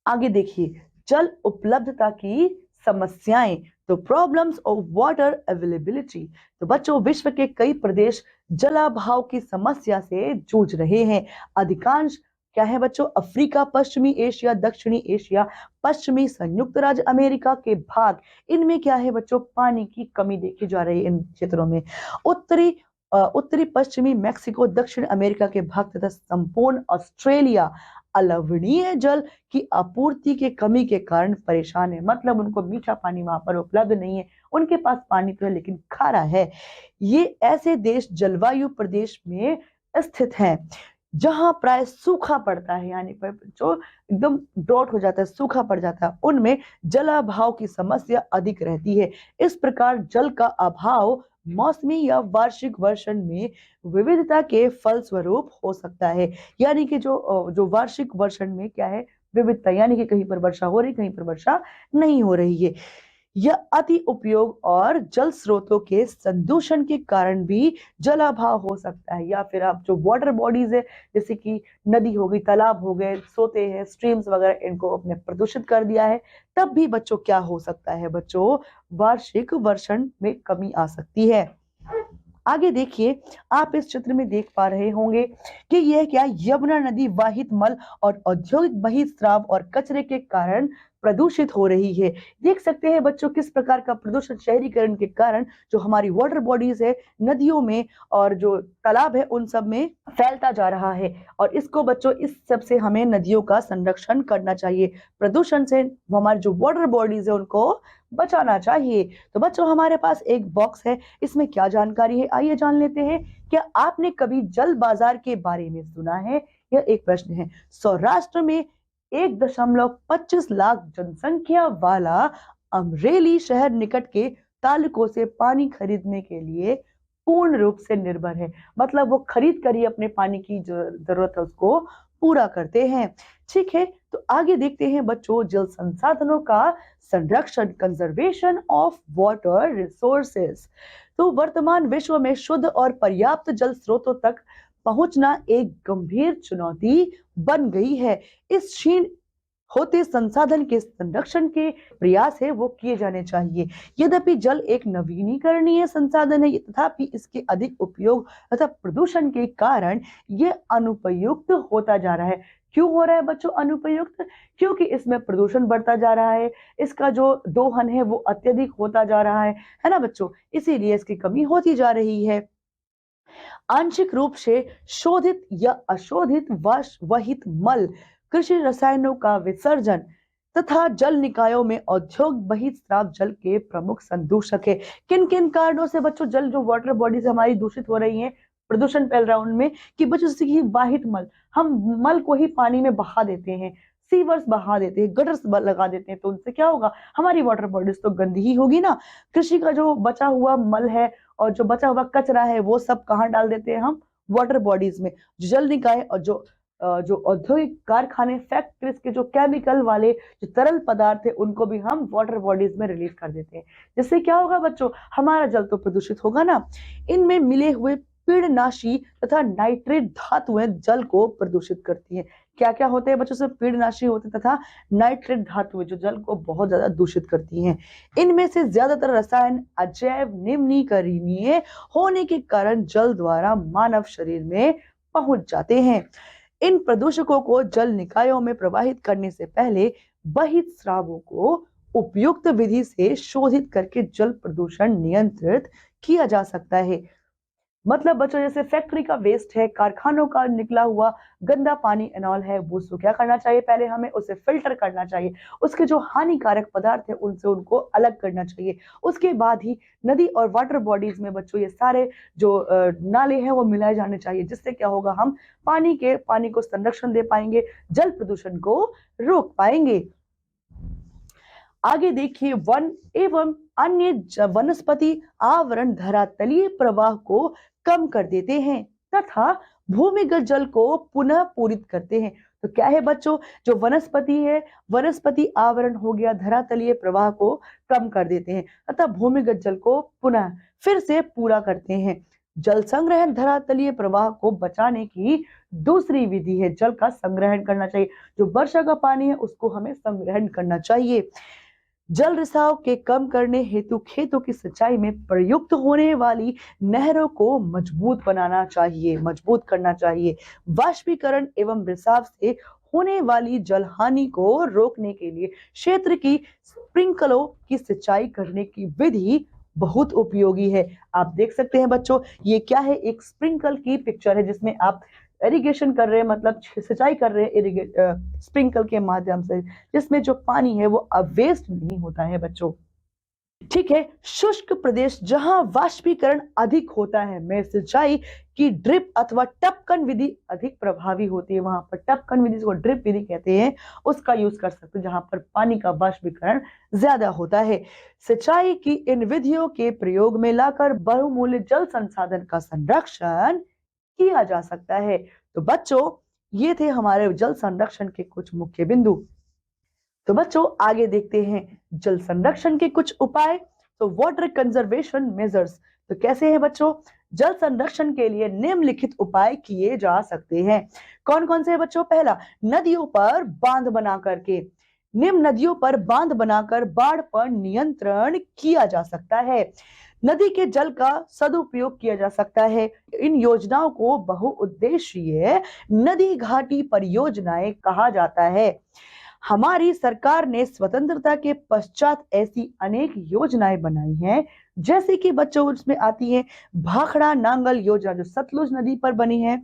आगे देखिए, जल उपलब्धता की समस्याएं, तो प्रॉब्लम्स ऑफ वाटर अवेलेबिलिटी। तो बच्चों, विश्व के कई प्रदेश जलाभाव की समस्या से जूझ रहे हैं। अधिकांश क्या है बच्चों? अफ्रीका, पश्चिमी एशिया, दक्षिणी एशिया, पश्चिमी संयुक्त राज्य अमेरिका के भाग, इनमें क्या है बच्चों? पानी की कमी देखी जा रही है इन क्षेत्रों में। उत्तरी पश्चिमी मैक्सिको, दक्षिण अमेरिका के भाग तथा संपूर्ण ऑस्ट्रेलिया अलवणीय जल की आपूर्ति के कमी के कारण परेशान है। मतलब उनको मीठा पानी वहां पर उपलब्ध नहीं है, उनके पास पानी तो है लेकिन खारा है। ये ऐसे देश जलवायु प्रदेश में स्थित हैं जहां प्राय सूखा पड़ता है, यानी पर जो एकदम ड्रॉट हो जाता है, सूखा पड़ जाता है, उनमें जलाभाव की समस्या अधिक रहती है। इस प्रकार जल का अभाव मौसमी या वार्षिक वर्षण में विविधता के फलस्वरूप हो सकता है। यानी कि जो वार्षिक वर्षण में क्या है? विविधता, यानी कि कहीं पर वर्षा हो रही, कहीं पर वर्षा नहीं हो रही है। यह अति उपयोग और जल स्रोतों के संदूषण के कारण भी जलाभाव हो सकता है। या फिर आप जो वाटर बॉडीज है, जैसे कि नदी हो गई, तालाब हो गए, सोते हैं, स्ट्रीम्स वगैरह, इनको अपने प्रदूषित कर दिया है, तब भी बच्चों क्या हो सकता है बच्चों? वार्षिक वर्षण में कमी आ सकती है। आगे देखिए, आप इस चित्र में देख पा रहे होंगे कि यह क्या? यमुना नदी वाहित मल और औद्योगिक बहिर्स्राव और कचरे के कारण प्रदूषित हो रही है। देख सकते हैं बच्चों किस प्रकार का प्रदूषण शहरीकरण के कारण जो हमारी वाटर बॉडीज है, नदियों में और जो तालाब है, उन सब में फैलता जा रहा है। और इसको बच्चों, इस सब से हमें नदियों का संरक्षण करना चाहिए। प्रदूषण से हमारी जो वाटर बॉडीज है उनको बचाना चाहिए। तो बच्चों, हमारे पास एक बॉक्स है, इसमें क्या जानकारी है आइए जान लेते हैं। क्या आपने कभी जल बाजार के बारे में सुना है? यह एक प्रश्न है। सौराष्ट्र में 1.25 लाख जनसंख्या वाला अमरेली शहर निकट के तालुकों से पानी खरीदने के लिए पूर्ण रूप से निर्भर है। मतलब वो खरीद कर ही अपने पानी की जो जरूरत है उसको पूरा करते हैं। ठीक है, तो आगे देखते हैं बच्चों, जल संसाधनों का संरक्षण, कंजर्वेशन ऑफ वाटर रिसोर्सेस। तो वर्तमान विश्व में शुद्ध और पर्याप्त जल स्रोतों तक पहुंचना एक गंभीर चुनौती बन गई है। इस क्षीण होते संसाधन के संरक्षण के प्रयास है वो किए जाने चाहिए। यद्यपि जल एक नवीनीकरणीय संसाधन है, तथापि इसके अधिक उपयोग तथा प्रदूषण के कारण यह अनुपयुक्त होता जा रहा है। क्यों हो रहा है बच्चों अनुपयुक्त? क्योंकि इसमें प्रदूषण बढ़ता जा रहा है, इसका जो दोहन है वो अत्यधिक होता जा रहा है ना बच्चों? इसीलिए इसकी कमी होती जा रही है। आंशिक रूप से शोधित या अशोधित वहित मल, कृषि रसायनों का विसर्जन तथा जल निकायों में औद्योगिक बहिर्स्राव जल के प्रमुख संदूषक है। किन किन कारणों से बच्चों जल जो वाटर बॉडीज हमारी दूषित हो रही हैं, प्रदूषण फैल रहा है उनमें? कि बच्चों जैसे कि वाहित मल, हम मल को ही पानी में बहा देते हैं, सीवर्स बहा देते हैं, गटर्स लगा देते हैं, तो उनसे क्या होगा? हमारी वाटर बॉडीज तो गंदी ही होगी ना। कृषि का जो बचा हुआ मल है और जो बचा हुआ कचरा है वो सब कहाँ डाल देते हैं हम? वाटर बॉडीज में। जल निकाय और जो औद्योगिक कारखाने, फैक्ट्रीज के जो केमिकल वाले जो तरल पदार्थ है उनको भी हम वाटर बॉडीज में रिलीज कर देते हैं। जिससे क्या होगा बच्चों? हमारा जल तो प्रदूषित होगा ना। इनमें मिले हुए पीड़नाशी तथा नाइट्रेट धातुएं जल को प्रदूषित करती हैं। क्या क्या होते हैं बच्चों? से पीड़नाशी होते तथा नाइट्रेट धातुएं जो जल को बहुत ज्यादा दूषित करती हैं। इनमें से ज्यादातर रसायन अजैव निम्नीकरणीय होने के कारण जल द्वारा मानव शरीर में पहुंच जाते हैं। इन प्रदूषकों को जल निकायों में प्रवाहित करने से पहले बहिर्स्रावों को उपयुक्त विधि से शोधित करके जल प्रदूषण नियंत्रित किया जा सकता है। मतलब बच्चों, जैसे फैक्ट्री का वेस्ट है, कारखानों का निकला हुआ गंदा पानी एनॉल है, वो उसको क्या करना चाहिए? पहले हमें उसे फिल्टर करना चाहिए, उसके जो हानिकारक पदार्थ है उनसे उनको अलग करना चाहिए। उसके बाद ही नदी और वाटर बॉडीज में बच्चों ये सारे जो नाले हैं वो मिलाए जाने चाहिए। जिससे क्या होगा? हम पानी को संरक्षण दे पाएंगे, जल प्रदूषण को रोक पाएंगे। आगे देखिए, वन एवं अन्य वनस्पति आवरण धरातलीय प्रवाह को कम कर देते हैं तथा भूमिगत जल को पुनः पूरित करते हैं। तो क्या है बच्चों? जो वनस्पति है, वनस्पति आवरण हो गया, धरातलीय प्रवाह को कम कर देते हैं तथा भूमिगत जल को पुनः फिर से पूरा करते हैं। जल संग्रहण धरातलीय प्रवाह को बचाने की दूसरी विधि है। जल का संग्रहण करना चाहिए। जो वर्षा का पानी है उसको हमें संग्रहण करना चाहिए। जल रिसाव के कम करने हेतु खेतों की सिंचाई में प्रयुक्त होने वाली नहरों को मजबूत बनाना चाहिए, मजबूत करना चाहिए। वाष्पीकरण एवं रिसाव से होने वाली जल हानि को रोकने के लिए क्षेत्र की स्प्रिंकलों की सिंचाई करने की विधि बहुत उपयोगी है। आप देख सकते हैं बच्चों, ये क्या है, एक स्प्रिंकल की पिक्चर है जिसमें आप इरिगेशन कर रहे हैं, मतलब सिंचाई कर रहे हैं स्प्रिंकल के माध्यम से, जिसमें जो पानी है वो अब वेस्ट नहीं होता है बच्चों। ठीक है, शुष्क प्रदेश जहां वाष्पीकरण अधिक होता है में सिंचाई की ड्रिप अथवा टपकन विधि अधिक प्रभावी होती है। वहां पर टपकन विधि को ड्रिप विधि कहते हैं, उसका यूज कर सकते हैं जहां पर पानी का वाष्पीकरण ज्यादा होता है। सिंचाई की इन विधियों के प्रयोग में लाकर बहुमूल्य जल संसाधन का संरक्षण किया जा सकता है। तो बच्चों, ये थे हमारे जल संरक्षण के कुछ मुख्य बिंदु। तो बच्चों आगे देखते हैं जल संरक्षण के कुछ उपाय। तो वाटर कंजर्वेशन मेजर्स, तो कैसे हैं बच्चों? जल संरक्षण के लिए निम्नलिखित उपाय किए जा सकते हैं। कौन कौन से हैं बच्चों? पहला, नदियों पर बांध बना करके, निम्न नदियों पर बांध बनाकर बाढ़ पर नियंत्रण किया जा सकता है। नदी के जल का सदुपयोग किया जा सकता है। इन योजनाओं को बहुउद्देशीय नदी घाटी परियोजनाएं कहा जाता है। हमारी सरकार ने स्वतंत्रता के पश्चात ऐसी अनेक योजनाएं बनाई हैं, जैसे कि बच्चों उसमें आती है भाखड़ा नांगल योजना जो सतलुज नदी पर बनी है,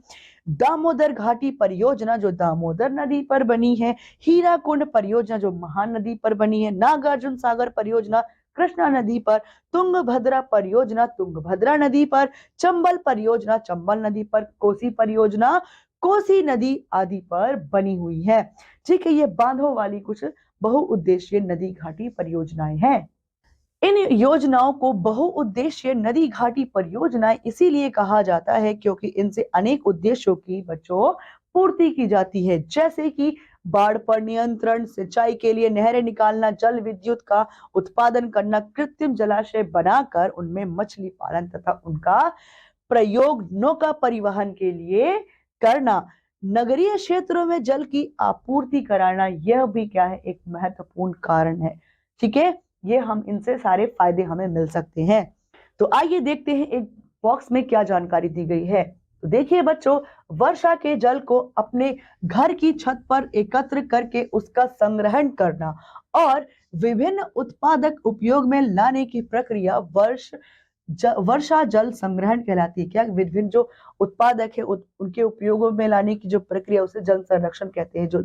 दामोदर घाटी परियोजना जो दामोदर नदी पर बनी है, हीराकुंड परियोजना जो महानदी पर बनी है, नागार्जुन सागर परियोजना कृष्णा नदी पर, तुंगभद्रा परियोजना तुंगभद्रा नदी पर, चंबल परियोजना चंबल नदी पर, कोसी परियोजना कोसी नदी आदि पर बनी हुई है। ठीक है, ये बांधों वाली कुछ बहुउद्देशीय नदी घाटी परियोजनाएं हैं। इन योजनाओं को बहुउद्देशीय नदी घाटी परियोजनाएं इसीलिए कहा जाता है क्योंकि इनसे अनेक उद्देश्यों की बच्चों पूर्ति की जाती है, जैसे कि बाढ़ पर नियंत्रण, सिंचाई के लिए नहरें निकालना, जल विद्युत का उत्पादन करना, कृत्रिम जलाशय बनाकर उनमें मछली पालन तथा उनका प्रयोग नौका परिवहन के लिए करना, नगरीय क्षेत्रों में जल की आपूर्ति कराना, यह भी क्या है, एक महत्वपूर्ण कारण है। ठीक है, ये हम इनसे सारे फायदे हमें मिल सकते हैं। तो आइए देखते हैं एक बॉक्स में क्या जानकारी दी गई है। तो देखिए बच्चों, वर्षा के जल को अपने घर की छत पर एकत्र करके उसका संग्रहण करना और विभिन्न उत्पादक उपयोग में लाने की प्रक्रिया वर्षा जल संग्रहण कहलाती है। क्या विभिन्न जो उत्पादक है उनके उपयोगों में लाने की जो प्रक्रिया उसे जल संरक्षण कहते हैं। जो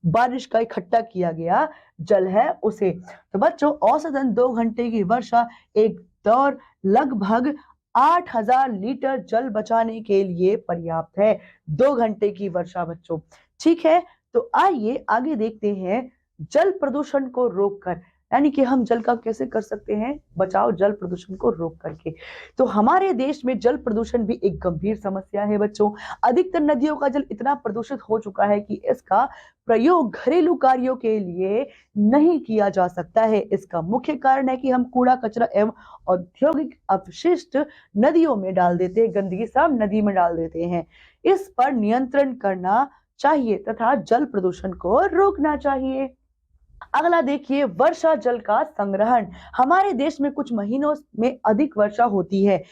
बारिश का इकट्ठा किया गया जल है उसे। तो बच्चों, औसतन 2 घंटे की वर्षा एक दौर लगभग 8000 लीटर जल बचाने के लिए पर्याप्त है। 2 घंटे की वर्षा बच्चों। ठीक है, तो आइए आगे देखते हैं जल प्रदूषण को रोककर, यानी कि हम जल का कैसे कर सकते हैं बचाव, जल प्रदूषण को रोक करके। तो हमारे देश में जल प्रदूषण भी एक गंभीर समस्या है बच्चों। अधिकतर नदियों का जल इतना प्रदूषित हो चुका है कि इसका प्रयोग घरेलू कार्यों के लिए नहीं किया जा सकता है। इसका मुख्य कारण है कि हम कूड़ा कचरा एवं औद्योगिक अपशिष्ट नदियों में डाल देते हैं, गंदगी सब नदी में डाल देते हैं। इस पर नियंत्रण करना चाहिए तथा जल प्रदूषण को रोकना चाहिए। अगला देखिए, वर्षा जल का संग्रहण। हमारे देश में कुछ महीनों में अधिक वर्षा होती है।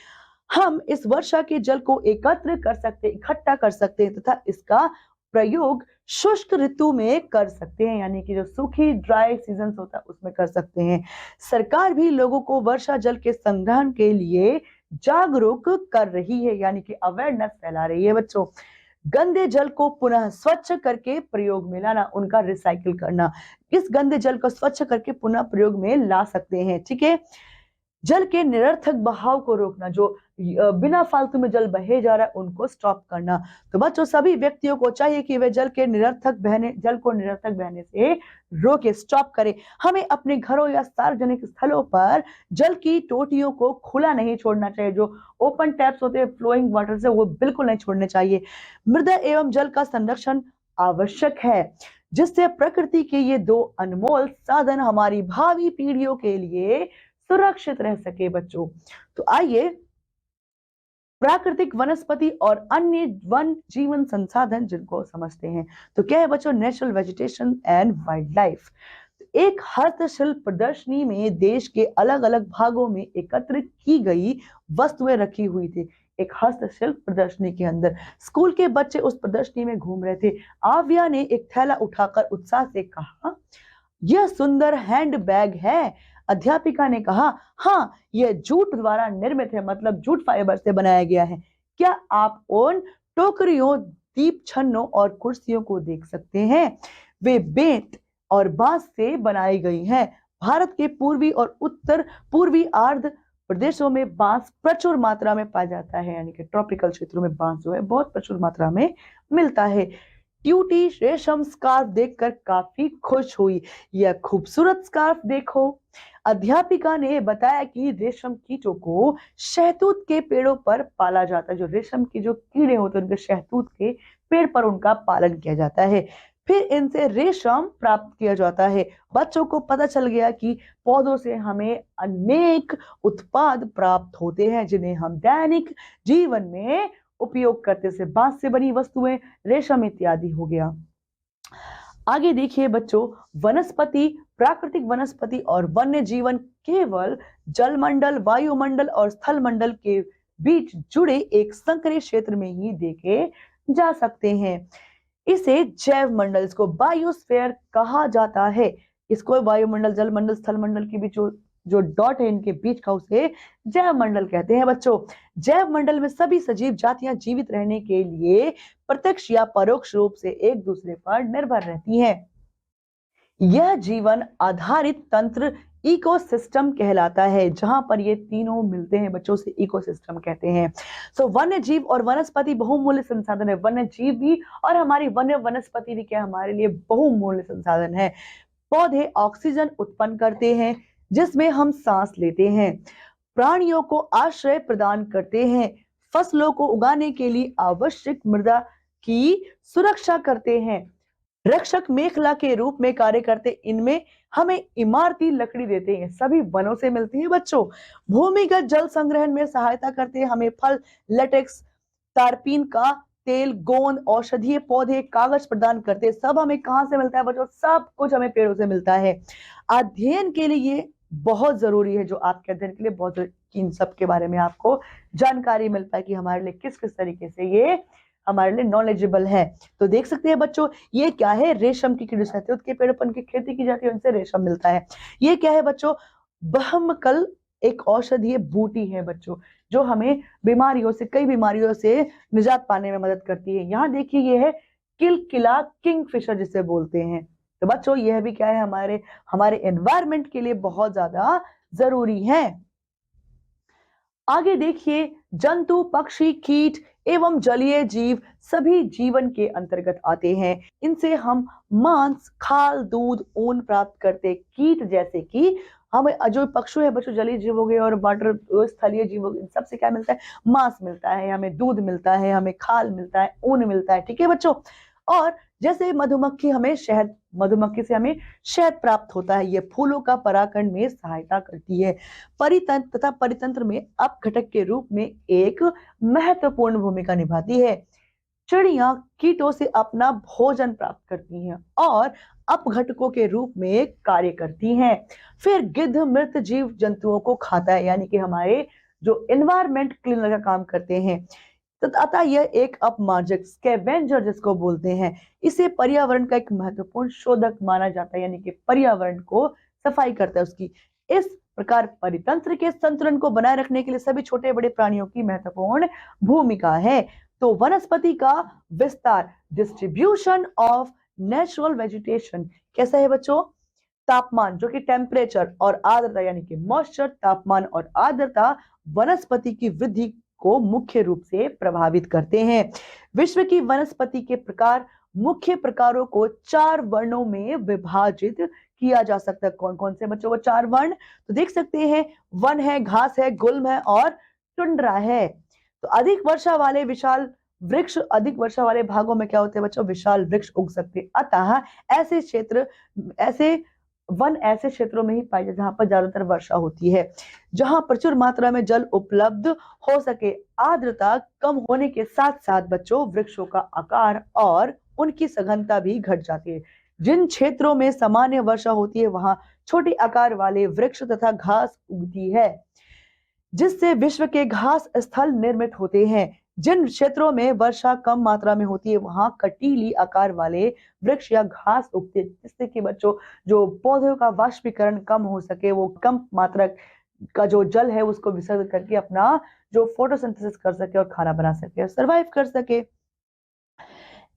हम इस वर्षा के जल को एकत्र कर सकते, इकट्ठा कर सकते हैं तथा इसका प्रयोग शुष्क ऋतु में कर सकते हैं, यानी कि जो सूखी ड्राई सीजन होता है उसमें कर सकते हैं। सरकार भी लोगों को वर्षा जल के संग्रहण के लिए जागरूक कर रही है, यानी कि अवेयरनेस फैला रही है बच्चों। गंदे जल को पुनः स्वच्छ करके प्रयोग में लाना, उनका रिसाइकिल करना। इस गंदे जल को स्वच्छ करके पुनः प्रयोग में ला सकते हैं। ठीक है, जल के निरर्थक बहाव को रोकना, जो बिना फालतू में जल बहे जा रहा है उनको स्टॉप करना। तो बच्चों, सभी व्यक्तियों को चाहिए कि वे जल को निरर्थक बहने से रोके, स्टॉप करें। हमें अपने घरों या सार्वजनिक स्थलों पर जल की टोटियों को खुला नहीं छोड़ना चाहिए। जो ओपन टैप्स होते हैं फ्लोइंग वाटर से, वो बिल्कुल नहीं छोड़ने चाहिए। मृदा एवं जल का संरक्षण आवश्यक है, जिससे प्रकृति के ये दो अनमोल साधन हमारी भावी पीढ़ियों के लिए सुरक्षित रह सके बच्चों। तो आइए प्राकृतिक वनस्पति और अन्य वन जीवन संसाधन जिनको समझते हैं। तो क्या है बच्चों, natural vegetation and wild life. एक हस्तशिल्प प्रदर्शनी में देश के अलग अलग भागों में एकत्रित की गई वस्तुएं रखी हुई थी। एक हस्तशिल्प प्रदर्शनी के अंदर स्कूल के बच्चे उस प्रदर्शनी में घूम रहे थे। आव्या ने एक थैला उठाकर उत्साह से कहा, यह सुंदर हैंड बैग है। अध्यापिका ने कहा, हाँ, यह जूट द्वारा निर्मित है, मतलब जूट फाइबर से बनाया गया है। क्या आप उन टोकरियों, दीप छन्नों और कुर्सियों को देख सकते हैं? वे बेंत और बांस से बनाई गई हैं। भारत के पूर्वी और उत्तर पूर्वी आर्द्र प्रदेशों में बांस प्रचुर मात्रा में पाया जाता है, यानी कि ट्रॉपिकल क्षेत्रों में बांस जो है बहुत प्रचुर मात्रा में मिलता है। ट्यूटी रेशम स्कार्फ देखकर काफी खुश हुई। यह खूबसूरत स्कार्फ देखो। अध्यापिका ने बताया कि रेशम कीटों को शहतूत के पेड़ों पर पाला जाता है। जो रेशम की जो कीड़े होते हैं उनके शहतूत के पेड़ पर उनका पालन किया जाता है, फिर इनसे रेशम प्राप्त किया जाता है। बच्चों को पता चल गया कि पौधों से हमें अनेक उत्पाद प्राप्त होते हैं जिन्हें हम दैनिक जीवन में उपयोग करते हैं। बांस से बनी वस्तुएं, रेशम इत्यादि हो गया। आगे देखिए बच्चों, वनस्पति, प्राकृतिक वनस्पति और वन्य जीवन केवल जलमंडल, वायुमंडल और स्थल मंडल के बीच जुड़े एक संकरे क्षेत्र में ही देखे जा सकते हैं। इसे जैव मंडल, इसको बायोस्फीयर कहा जाता है। इसको वायुमंडल, जलमंडल, स्थल मंडल के बीच जो डॉट है इनके बीच का, उसे जैव मंडल कहते हैं बच्चों। जैव मंडल में सभी सजीव जातियां जीवित रहने के लिए प्रत्यक्ष या परोक्ष रूप से एक दूसरे पर निर्भर रहती हैं। यह जीवन आधारित तंत्र इकोसिस्टम कहलाता है। जहां पर ये तीनों मिलते हैं बच्चों, से इकोसिस्टम कहते हैं। सो वन्य जीव और वनस्पति बहुमूल्य संसाधन है। वन्य जीव भी और हमारी वन्य वनस्पति भी क्या हमारे लिए बहुमूल्य संसाधन है। पौधे ऑक्सीजन उत्पन्न करते हैं जिसमें हम सांस लेते हैं। प्राणियों को आश्रय प्रदान करते हैं। फसलों को उगाने के लिए आवश्यक मृदा की सुरक्षा करते हैं। रक्षक मेखला के रूप में कार्य करते, इनमें हमें इमारती लकड़ी देते हैं, सभी वनों से मिलती है बच्चों। भूमिगत जल संग्रहण में सहायता करते हैं, हमें फल, लेटेक्स, तारपीन का तेल, गोंद, औषधीय पौधे, कागज प्रदान करते हैं। सब हमें कहां से मिलता है बच्चों? सब कुछ हमें पेड़ों से मिलता है। अध्ययन के लिए ये बहुत जरूरी है, जो आपके अध्ययन के लिए बहुत जरूरी, इन सब के बारे में आपको जानकारी मिल पाए कि हमारे लिए किस किस तरीके से ये हमारे लिए नॉलेजेबल है। तो देख सकते हैं बच्चों, ये क्या है? रेशम की कीड़ी, शहतूत के पेड़ पर उनकी खेती की जाती है, उनसे रेशम मिलता है। ये क्या है बच्चों? बहमकल एक औषधीय बूटी है बच्चों, जो हमें बीमारियों से, कई बीमारियों से निजात पाने में मदद करती है। यहाँ देखिए, ये है किलकिला किंगफिशर जिसे बोलते हैं। तो बच्चों यह भी क्या है? हमारे एनवायरमेंट के लिए बहुत ज्यादा जरूरी है। आगे देखिए, जंतु, पक्षी, कीट एवं जलीय जीव सभी जीवन के अंतर्गत आते हैं। इनसे हम मांस, खाल, दूध, ऊन प्राप्त करते। कीट जैसे कि हमें जो पक्षु है बच्चों, जलीय जीव हो गए और वाटर स्थलीय जीव हो गए, इन सबसे क्या मिलता है? मांस मिलता है, हमें दूध मिलता है, हमें खाल मिलता है, ऊन मिलता है। ठीक है बच्चों। और जैसे मधुमक्खी, हमें शहद, मधुमक्खी से हमें शहद प्राप्त होता है। यह फूलों का परागण में सहायता करती है। परितंत्र तथा परितंत्र में अपघटक के रूप में एक महत्वपूर्ण भूमिका निभाती है। चिड़िया कीटों से अपना भोजन प्राप्त करती हैं और अपघटकों के रूप में कार्य करती हैं। फिर गिद्ध मृत जीव जंतुओं को खाता है, यानी कि हमारे जो एनवायरमेंट क्लीनर का काम करते हैं। अतः यह एक अपमार्जक, स्कैवेंजर जिसको बोलते हैं, इसे पर्यावरण का एक महत्वपूर्ण शोधक माना जाता है, यानी कि पर्यावरण को सफाई करता है उसकी। इस प्रकार परितंत्र के संतुलन को बनाए रखने के लिए सभी छोटे बड़े प्राणियों की महत्वपूर्ण भूमिका है। तो वनस्पति का विस्तार, डिस्ट्रीब्यूशन ऑफ नेचुरल वेजिटेशन कैसा है बच्चों? तापमान, जो कि टेम्परेचर, और आर्द्रता यानी कि मॉइस्चर, तापमान और आर्द्रता वनस्पति की वृद्धि को मुख्य रूप से प्रभावित करते हैं। विश्व की वनस्पति के प्रकार, मुख्य प्रकारों को 4 वर्णों में विभाजित किया जा सकता है। कौन कौन से बच्चों? वो 4 वर्ण तो देख सकते हैं। वन है, घास है, गुल्म है और टुंड्रा है। तो अधिक वर्षा वाले विशाल वृक्ष, अधिक वर्षा वाले भागों में क्या होते हैं बच्चों? विशाल वृक्ष उग सकते हैं। अतः ऐसे क्षेत्र, ऐसे वन ऐसे क्षेत्रों में ही पाए जाते जहां पर ज्यादातर वर्षा होती है, जहां प्रचुर मात्रा में जल उपलब्ध हो सके। आर्द्रता कम होने के साथ साथ बच्चों वृक्षों का आकार और उनकी सघनता भी घट जाती है। जिन क्षेत्रों में सामान्य वर्षा होती है वहां छोटे आकार वाले वृक्ष तथा घास उगती है, जिससे विश्व के घास स्थल निर्मित होते हैं। जिन क्षेत्रों में वर्षा कम मात्रा में होती है वहां कटीली आकार वाले वृक्ष या घास उगते हैं, जिससे कि बच्चों जो पौधों का वाष्पीकरण कम हो सके, वो कम मात्रा का जो जल है उसको विसर्जित करके अपना जो फोटोसिंथेसिस कर सके और खाना बना सके, सरवाइव कर सके।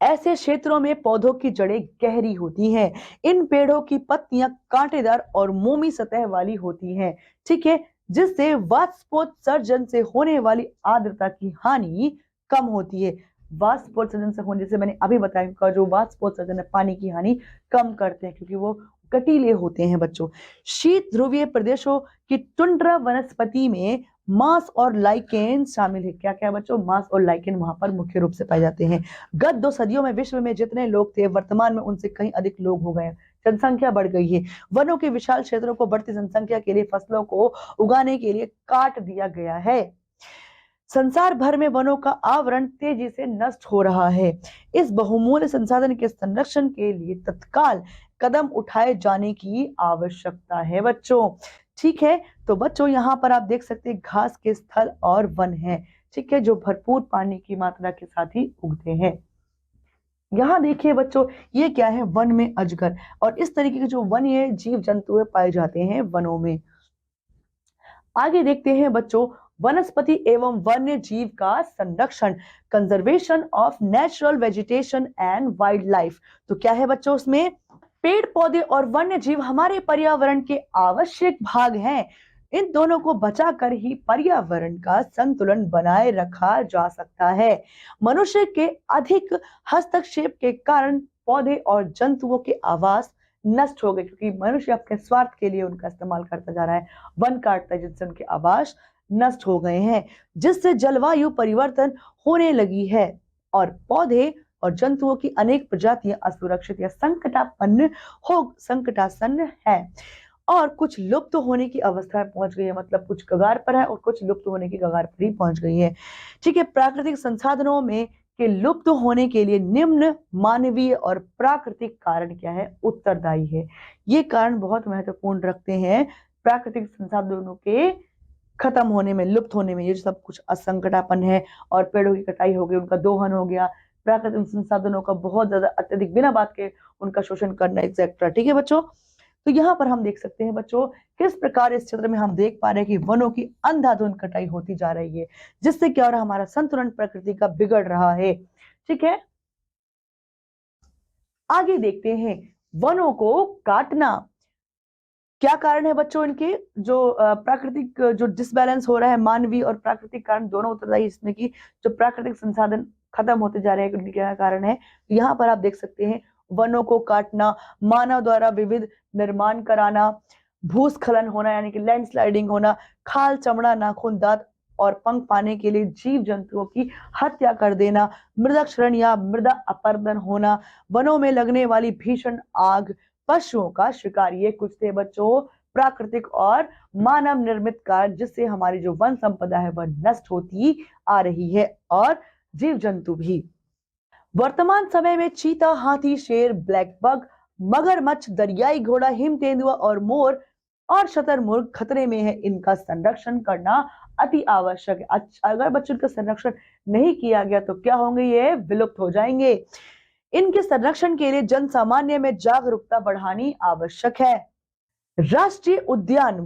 ऐसे क्षेत्रों में पौधों की जड़ें गहरी होती हैं। इन पेड़ों की पत्तियां कांटेदार और मोमी सतह वाली होती हैं, ठीक है, जिससे वाष्पोत्सर्जन से होने वाली आर्द्रता की हानि कम होती है। वाष्पोत्सर्जन से होने, जैसे मैंने अभी बताया, जो वाष्पोत्सर्जन है पानी की हानि कम करते हैं क्योंकि वो कटीले होते हैं बच्चों। शीत ध्रुवीय प्रदेशों की टुंड्रा वनस्पति में मांस और लाइकेन शामिल है। क्या क्या बच्चों? मांस और लाइकेन वहां पर मुख्य रूप से पाए जाते हैं। गत 2 सदियों में विश्व में जितने लोग थे वर्तमान में उनसे कहीं अधिक लोग हो गए हैं, जनसंख्या बढ़ गई है। वनों के विशाल क्षेत्रों को बढ़ती जनसंख्या के लिए फसलों को उगाने के लिए काट दिया गया है। संसार भर में वनों का आवरण तेजी से नष्ट हो रहा है। इस बहुमूल्य संसाधन के संरक्षण के लिए तत्काल कदम उठाए जाने की आवश्यकता है बच्चों, ठीक है। तो बच्चों यहाँ पर आप देख सकते हैं घास के स्थल और वन है, ठीक है, जो भरपूर पानी की मात्रा के साथ ही उगते हैं। यहाँ देखिए बच्चों, ये क्या है? वन में अजगर, और इस तरीके के जो वन ये जीव जंतु पाए जाते हैं वनों में। आगे देखते हैं बच्चों, वनस्पति एवं वन्य जीव का संरक्षण, conservation of natural vegetation and wild life. तो क्या है बच्चों उसमें? पेड़ पौधे और वन्य जीव हमारे पर्यावरण के आवश्यक भाग हैं। इन दोनों को बचाकर ही पर्यावरण का संतुलन बनाए रखा जा सकता है। मनुष्य के अधिक हस्तक्षेप के कारण पौधे और जंतुओं के आवास नष्ट हो गए, क्योंकि मनुष्य अपने स्वार्थ के लिए उनका इस्तेमाल करता जा रहा है, वन काटता है, जिससे उनके आवास नष्ट हो गए हैं, जिससे जलवायु परिवर्तन होने लगी है और पौधे और जंतुओं की अनेक प्रजातियां असुरक्षित या संकटासन्न है और कुछ लुप्त होने की अवस्था में पहुंच गई है। मतलब कुछ कगार पर है और कुछ लुप्त होने की कगार पर ही पहुंच गई है, ठीक है। प्राकृतिक संसाधनों में के लुप्त होने के लिए निम्न मानवीय और प्राकृतिक कारण क्या है? उत्तरदायी है। ये कारण बहुत महत्वपूर्ण रखते हैं प्राकृतिक संसाधनों के खत्म होने में, लुप्त होने में। ये सब कुछ असंकटापन है और पेड़ों की कटाई हो गई, उनका दोहन हो गया, प्राकृतिक संसाधनों का बहुत ज्यादा अत्यधिक बिना बात के उनका शोषण करना, एक्सेट्रा, ठीक है बच्चों। तो यहाँ पर हम देख सकते हैं बच्चों किस प्रकार इस क्षेत्र में हम देख पा रहे हैं कि वनों की अंधाधुंध कटाई होती जा रही है, जिससे क्या हो रहा है? हमारा संतुलन प्रकृति का बिगड़ रहा है, ठीक है। आगे देखते हैं, वनों को काटना क्या कारण है बच्चों? इनके जो प्राकृतिक जो डिसबैलेंस हो रहा है, मानवीय और प्राकृतिक कारण दोनों उत्तरदायी इसमें की जो प्राकृतिक संसाधन खत्म होते जा रहे हैं, उनके क्या कारण है? यहाँ पर आप देख सकते हैं वनों को काटना, मानव द्वारा विविध निर्माण कराना, भूस्खलन होना यानी कि लैंडस्लाइडिंग होना, खाल, चमड़ा, नाखून, दांत और पंख पाने के लिए जीव जंतुओं की हत्या कर देना, मृदा क्षरण या मृदा अपरदन होना, वनों में लगने वाली भीषण आग, पशुओं का शिकार। ये कुछ थे बच्चों प्राकृतिक और मानव निर्मित कारण जिससे हमारी जो वन संपदा है वह नष्ट होती आ रही है और जीव जंतु भी। वर्तमान समय में चीता, हाथी, शेर, ब्लैक बग, मगरमच्छ, दरियाई घोड़ा, हिम तेंदुआ और मोर और शतरमुर्ग खतरे में है। इनका संरक्षण करना अति आवश्यक है। अगर बच्चों का संरक्षण नहीं किया गया तो क्या होंगे? ये विलुप्त हो जाएंगे। इनके संरक्षण के लिए जन सामान्य में जागरूकता बढ़ानी आवश्यक है। राष्ट्रीय उद्यान,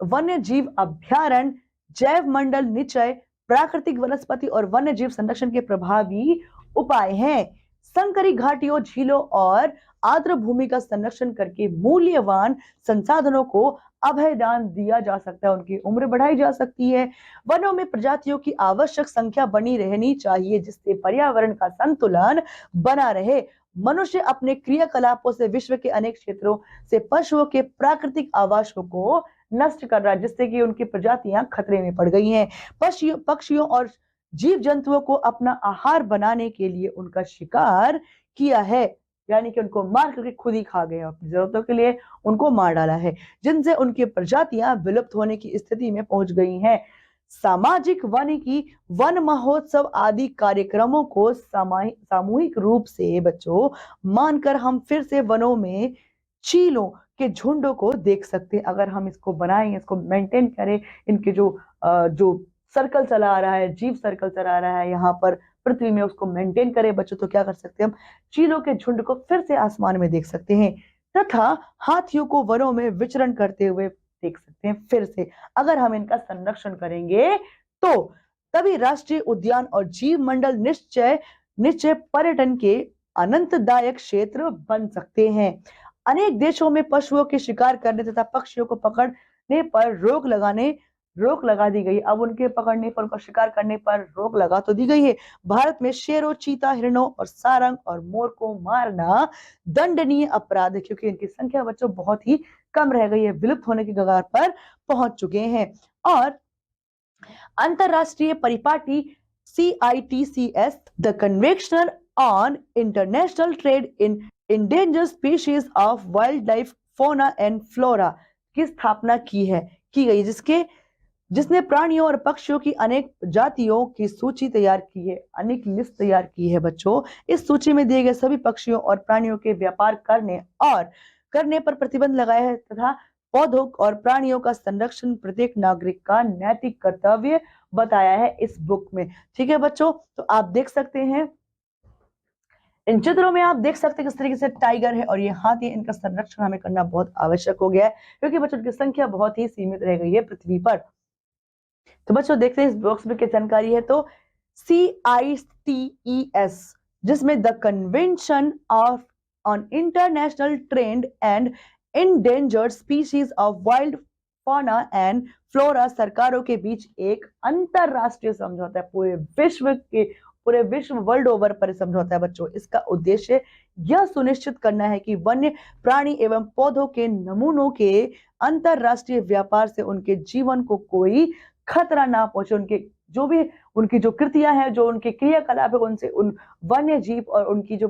वन्य जीव अभ्यारण्य, जैव मंडल निचय, प्राकृतिक वनस्पति और वन्य जीव संरक्षण के प्रभावी उपाय हैं। संकरी घाटियों, झीलों और आर्द्र भूमि का संरक्षण करके मूल्यवान संसाधनों को अभयदान दिया जा सकता है, उनकी उम्र बढ़ाई जा सकती है। वनों में प्रजातियों की आवश्यक संख्या बनी रहनी चाहिए जिससे पर्यावरण का संतुलन बना रहे। मनुष्य अपने क्रियाकलापों से विश्व के अनेक क्षेत्रों से पशुओं के प्राकृतिक आवासों को नष्ट कर रहा है, जिससे कि उनकी प्रजातियां खतरे में पड़ गई हैं। पक्षियों और जीव जंतुओं को अपना आहार बनाने के लिए उनका शिकार किया है। यानी कि उनको मार करके खुद ही खा गए, अपनी जरूरतों के लिए उनको मार डाला है, जिनसे उनकी प्रजातियां विलुप्त होने की स्थिति में पहुंच गई हैं। सामाजिक वानिकी, वन महोत्सव आदि कार्यक्रमों को सामूहिक रूप से बच्चों मानकर हम फिर से वनों में चीलों के झुंडों को देख सकते हैं। अगर हम इसको बनाएं, इसको मेंटेन करें, इनके जो सर्कल चला आ रहा है, जीव सर्कल चला आ रहा है यहाँ पर पृथ्वी में, उसको मेंटेन करें बच्चों, तो क्या कर सकते हैं हम, चीलों के झुंड को फिर से आसमान में देख सकते हैं, तथा हाथियों को वनों में विचरण करते हुए देख सकते हैं फिर से। अगर हम इनका संरक्षण करेंगे तो तभी राष्ट्रीय उद्यान और जीव मंडल निश्चय निश्चय पर्यटन के अनंतदायक क्षेत्र बन सकते हैं। अनेक देशों में पशुओं के शिकार करने तथा पक्षियों को पकड़ने पर रोक लगा दी गई। अब उनके पकड़ने पर, उनका शिकार करने पर रोक लगा तो दी गई है। भारत में शेरों, चीता, हिरणों और सारंग और मोर को मारना दंडनीय अपराध है, क्योंकि इनकी संख्या बच्चों बहुत ही कम रह गई है, विलुप्त होने की कगार पर पहुंच चुके हैं। और अंतरराष्ट्रीय परिपाटी CITES, the convention on international trade in endangered species of wildlife, fauna and flora की स्थापना की गई, जिसने प्राणियों और पक्षियों की अनेक जातियों की सूची तैयार की है, अनेक लिस्ट तैयार की है बच्चों। इस सूची में दिए गए सभी पक्षियों और प्राणियों के व्यापार करने पर प्रतिबंध लगाया है, तथा पौधों और प्राणियों का संरक्षण प्रत्येक नागरिक का नैतिक कर्तव्य बताया है इस बुक में। ठीक है बच्चों, तो आप देख सकते हैं, इन चित्रों में आप देख सकते हैं किस तरीके से टाइगर है और ये हाथी, इनका संरक्षण हमें करना बहुत आवश्यक हो गया है, क्योंकि बच्चों की संख्या बहुत ही सीमित रह गई है पृथ्वी पर। तो बच्चों देखते हैं इस बॉक्स में क्या जानकारी है। तो CITES, जिसमें the convention of on international trade and endangered species of wild fauna and flora, सरकारों के बीच एक अंतरराष्ट्रीय समझौता है, पूरे विश्व वर्ल्ड ओवर पर समझौता है बच्चों। इसका उद्देश्य यह सुनिश्चित करना है कि वन्य प्राणी एवं पौधों के नमूनों के अंतरराष्ट्रीय व्यापार से उनके जीवन को कोई खतरा ना पहुंचे, उनकी जो कृतियां हैं, जो उनके क्रियाकलाप है, उनसे उन वन्य जीव और उनकी जो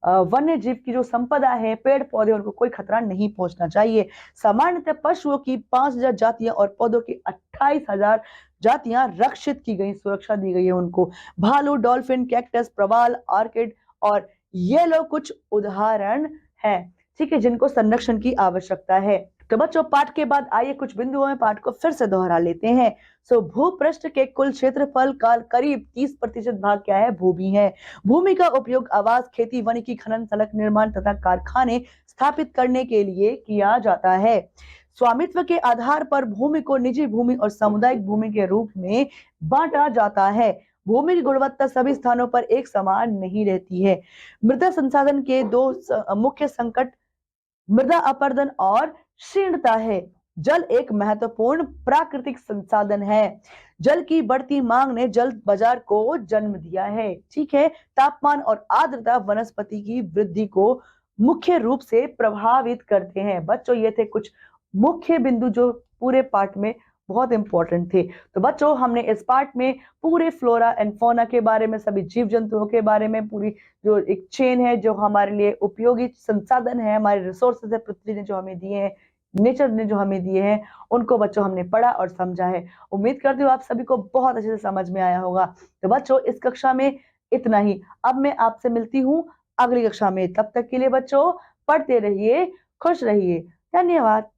वन्य जीव की जो संपदा है, पेड़ पौधे, उनको कोई खतरा नहीं पहुंचना चाहिए। सामान्यतः पशुओं की 5000 जातियां और पौधों की 28,000 जातियां रक्षित की गई, सुरक्षा दी गई है उनको। भालू, डॉल्फिन, कैक्टस, प्रवाल, ऑर्किड और ये लोग कुछ उदाहरण हैं, ठीक है, जिनको संरक्षण की आवश्यकता है। तो बच्चों पाठ के बाद आइए कुछ बिंदुओं में पाठ को फिर से दोहरा लेते हैं। भूपृष्ठ के कुल क्षेत्रफल का करीब 30% भाग क्या है, भूमि है। भूमि का उपयोग आवास, खेती, वानिकी, खनन, सड़क निर्माण तथा कारखाने स्थापित करने के लिए किया जाता है। स्वामित्व के आधार पर भूमि को निजी भूमि और सामुदायिक भूमि के रूप में बांटा जाता है। भूमि की गुणवत्ता सभी स्थानों पर एक समान नहीं रहती है। मृदा संसाधन के दो मुख्य संकट मृदा अपरदन और क्षीणता है। जल एक महत्वपूर्ण प्राकृतिक संसाधन है। जल की बढ़ती मांग ने जल बाजार को जन्म दिया है। ठीक है, तापमान और आर्द्रता वनस्पति की वृद्धि को मुख्य रूप से प्रभावित करते हैं। बच्चों ये थे कुछ मुख्य बिंदु जो पूरे पाठ में बहुत इंपॉर्टेंट थे। तो बच्चों हमने इस पार्ट में पूरे फ्लोरा एंड फौना के बारे में, सभी जीव जंतुओं के बारे में, पूरी जो एक चेन है, जो हमारे लिए उपयोगी संसाधन है, हमारे रिसोर्सेज है, पृथ्वी ने जो हमें दिए हैं, नेचर ने जो हमें दिए हैं, उनको बच्चों हमने पढ़ा और समझा है। उम्मीद करती हूँ आप सभी को बहुत अच्छे से समझ में आया होगा। तो बच्चों इस कक्षा में इतना ही। अब मैं आपसे मिलती हूँ अगली कक्षा में। तब तक के लिए बच्चों पढ़ते रहिए, खुश रहिए। धन्यवाद।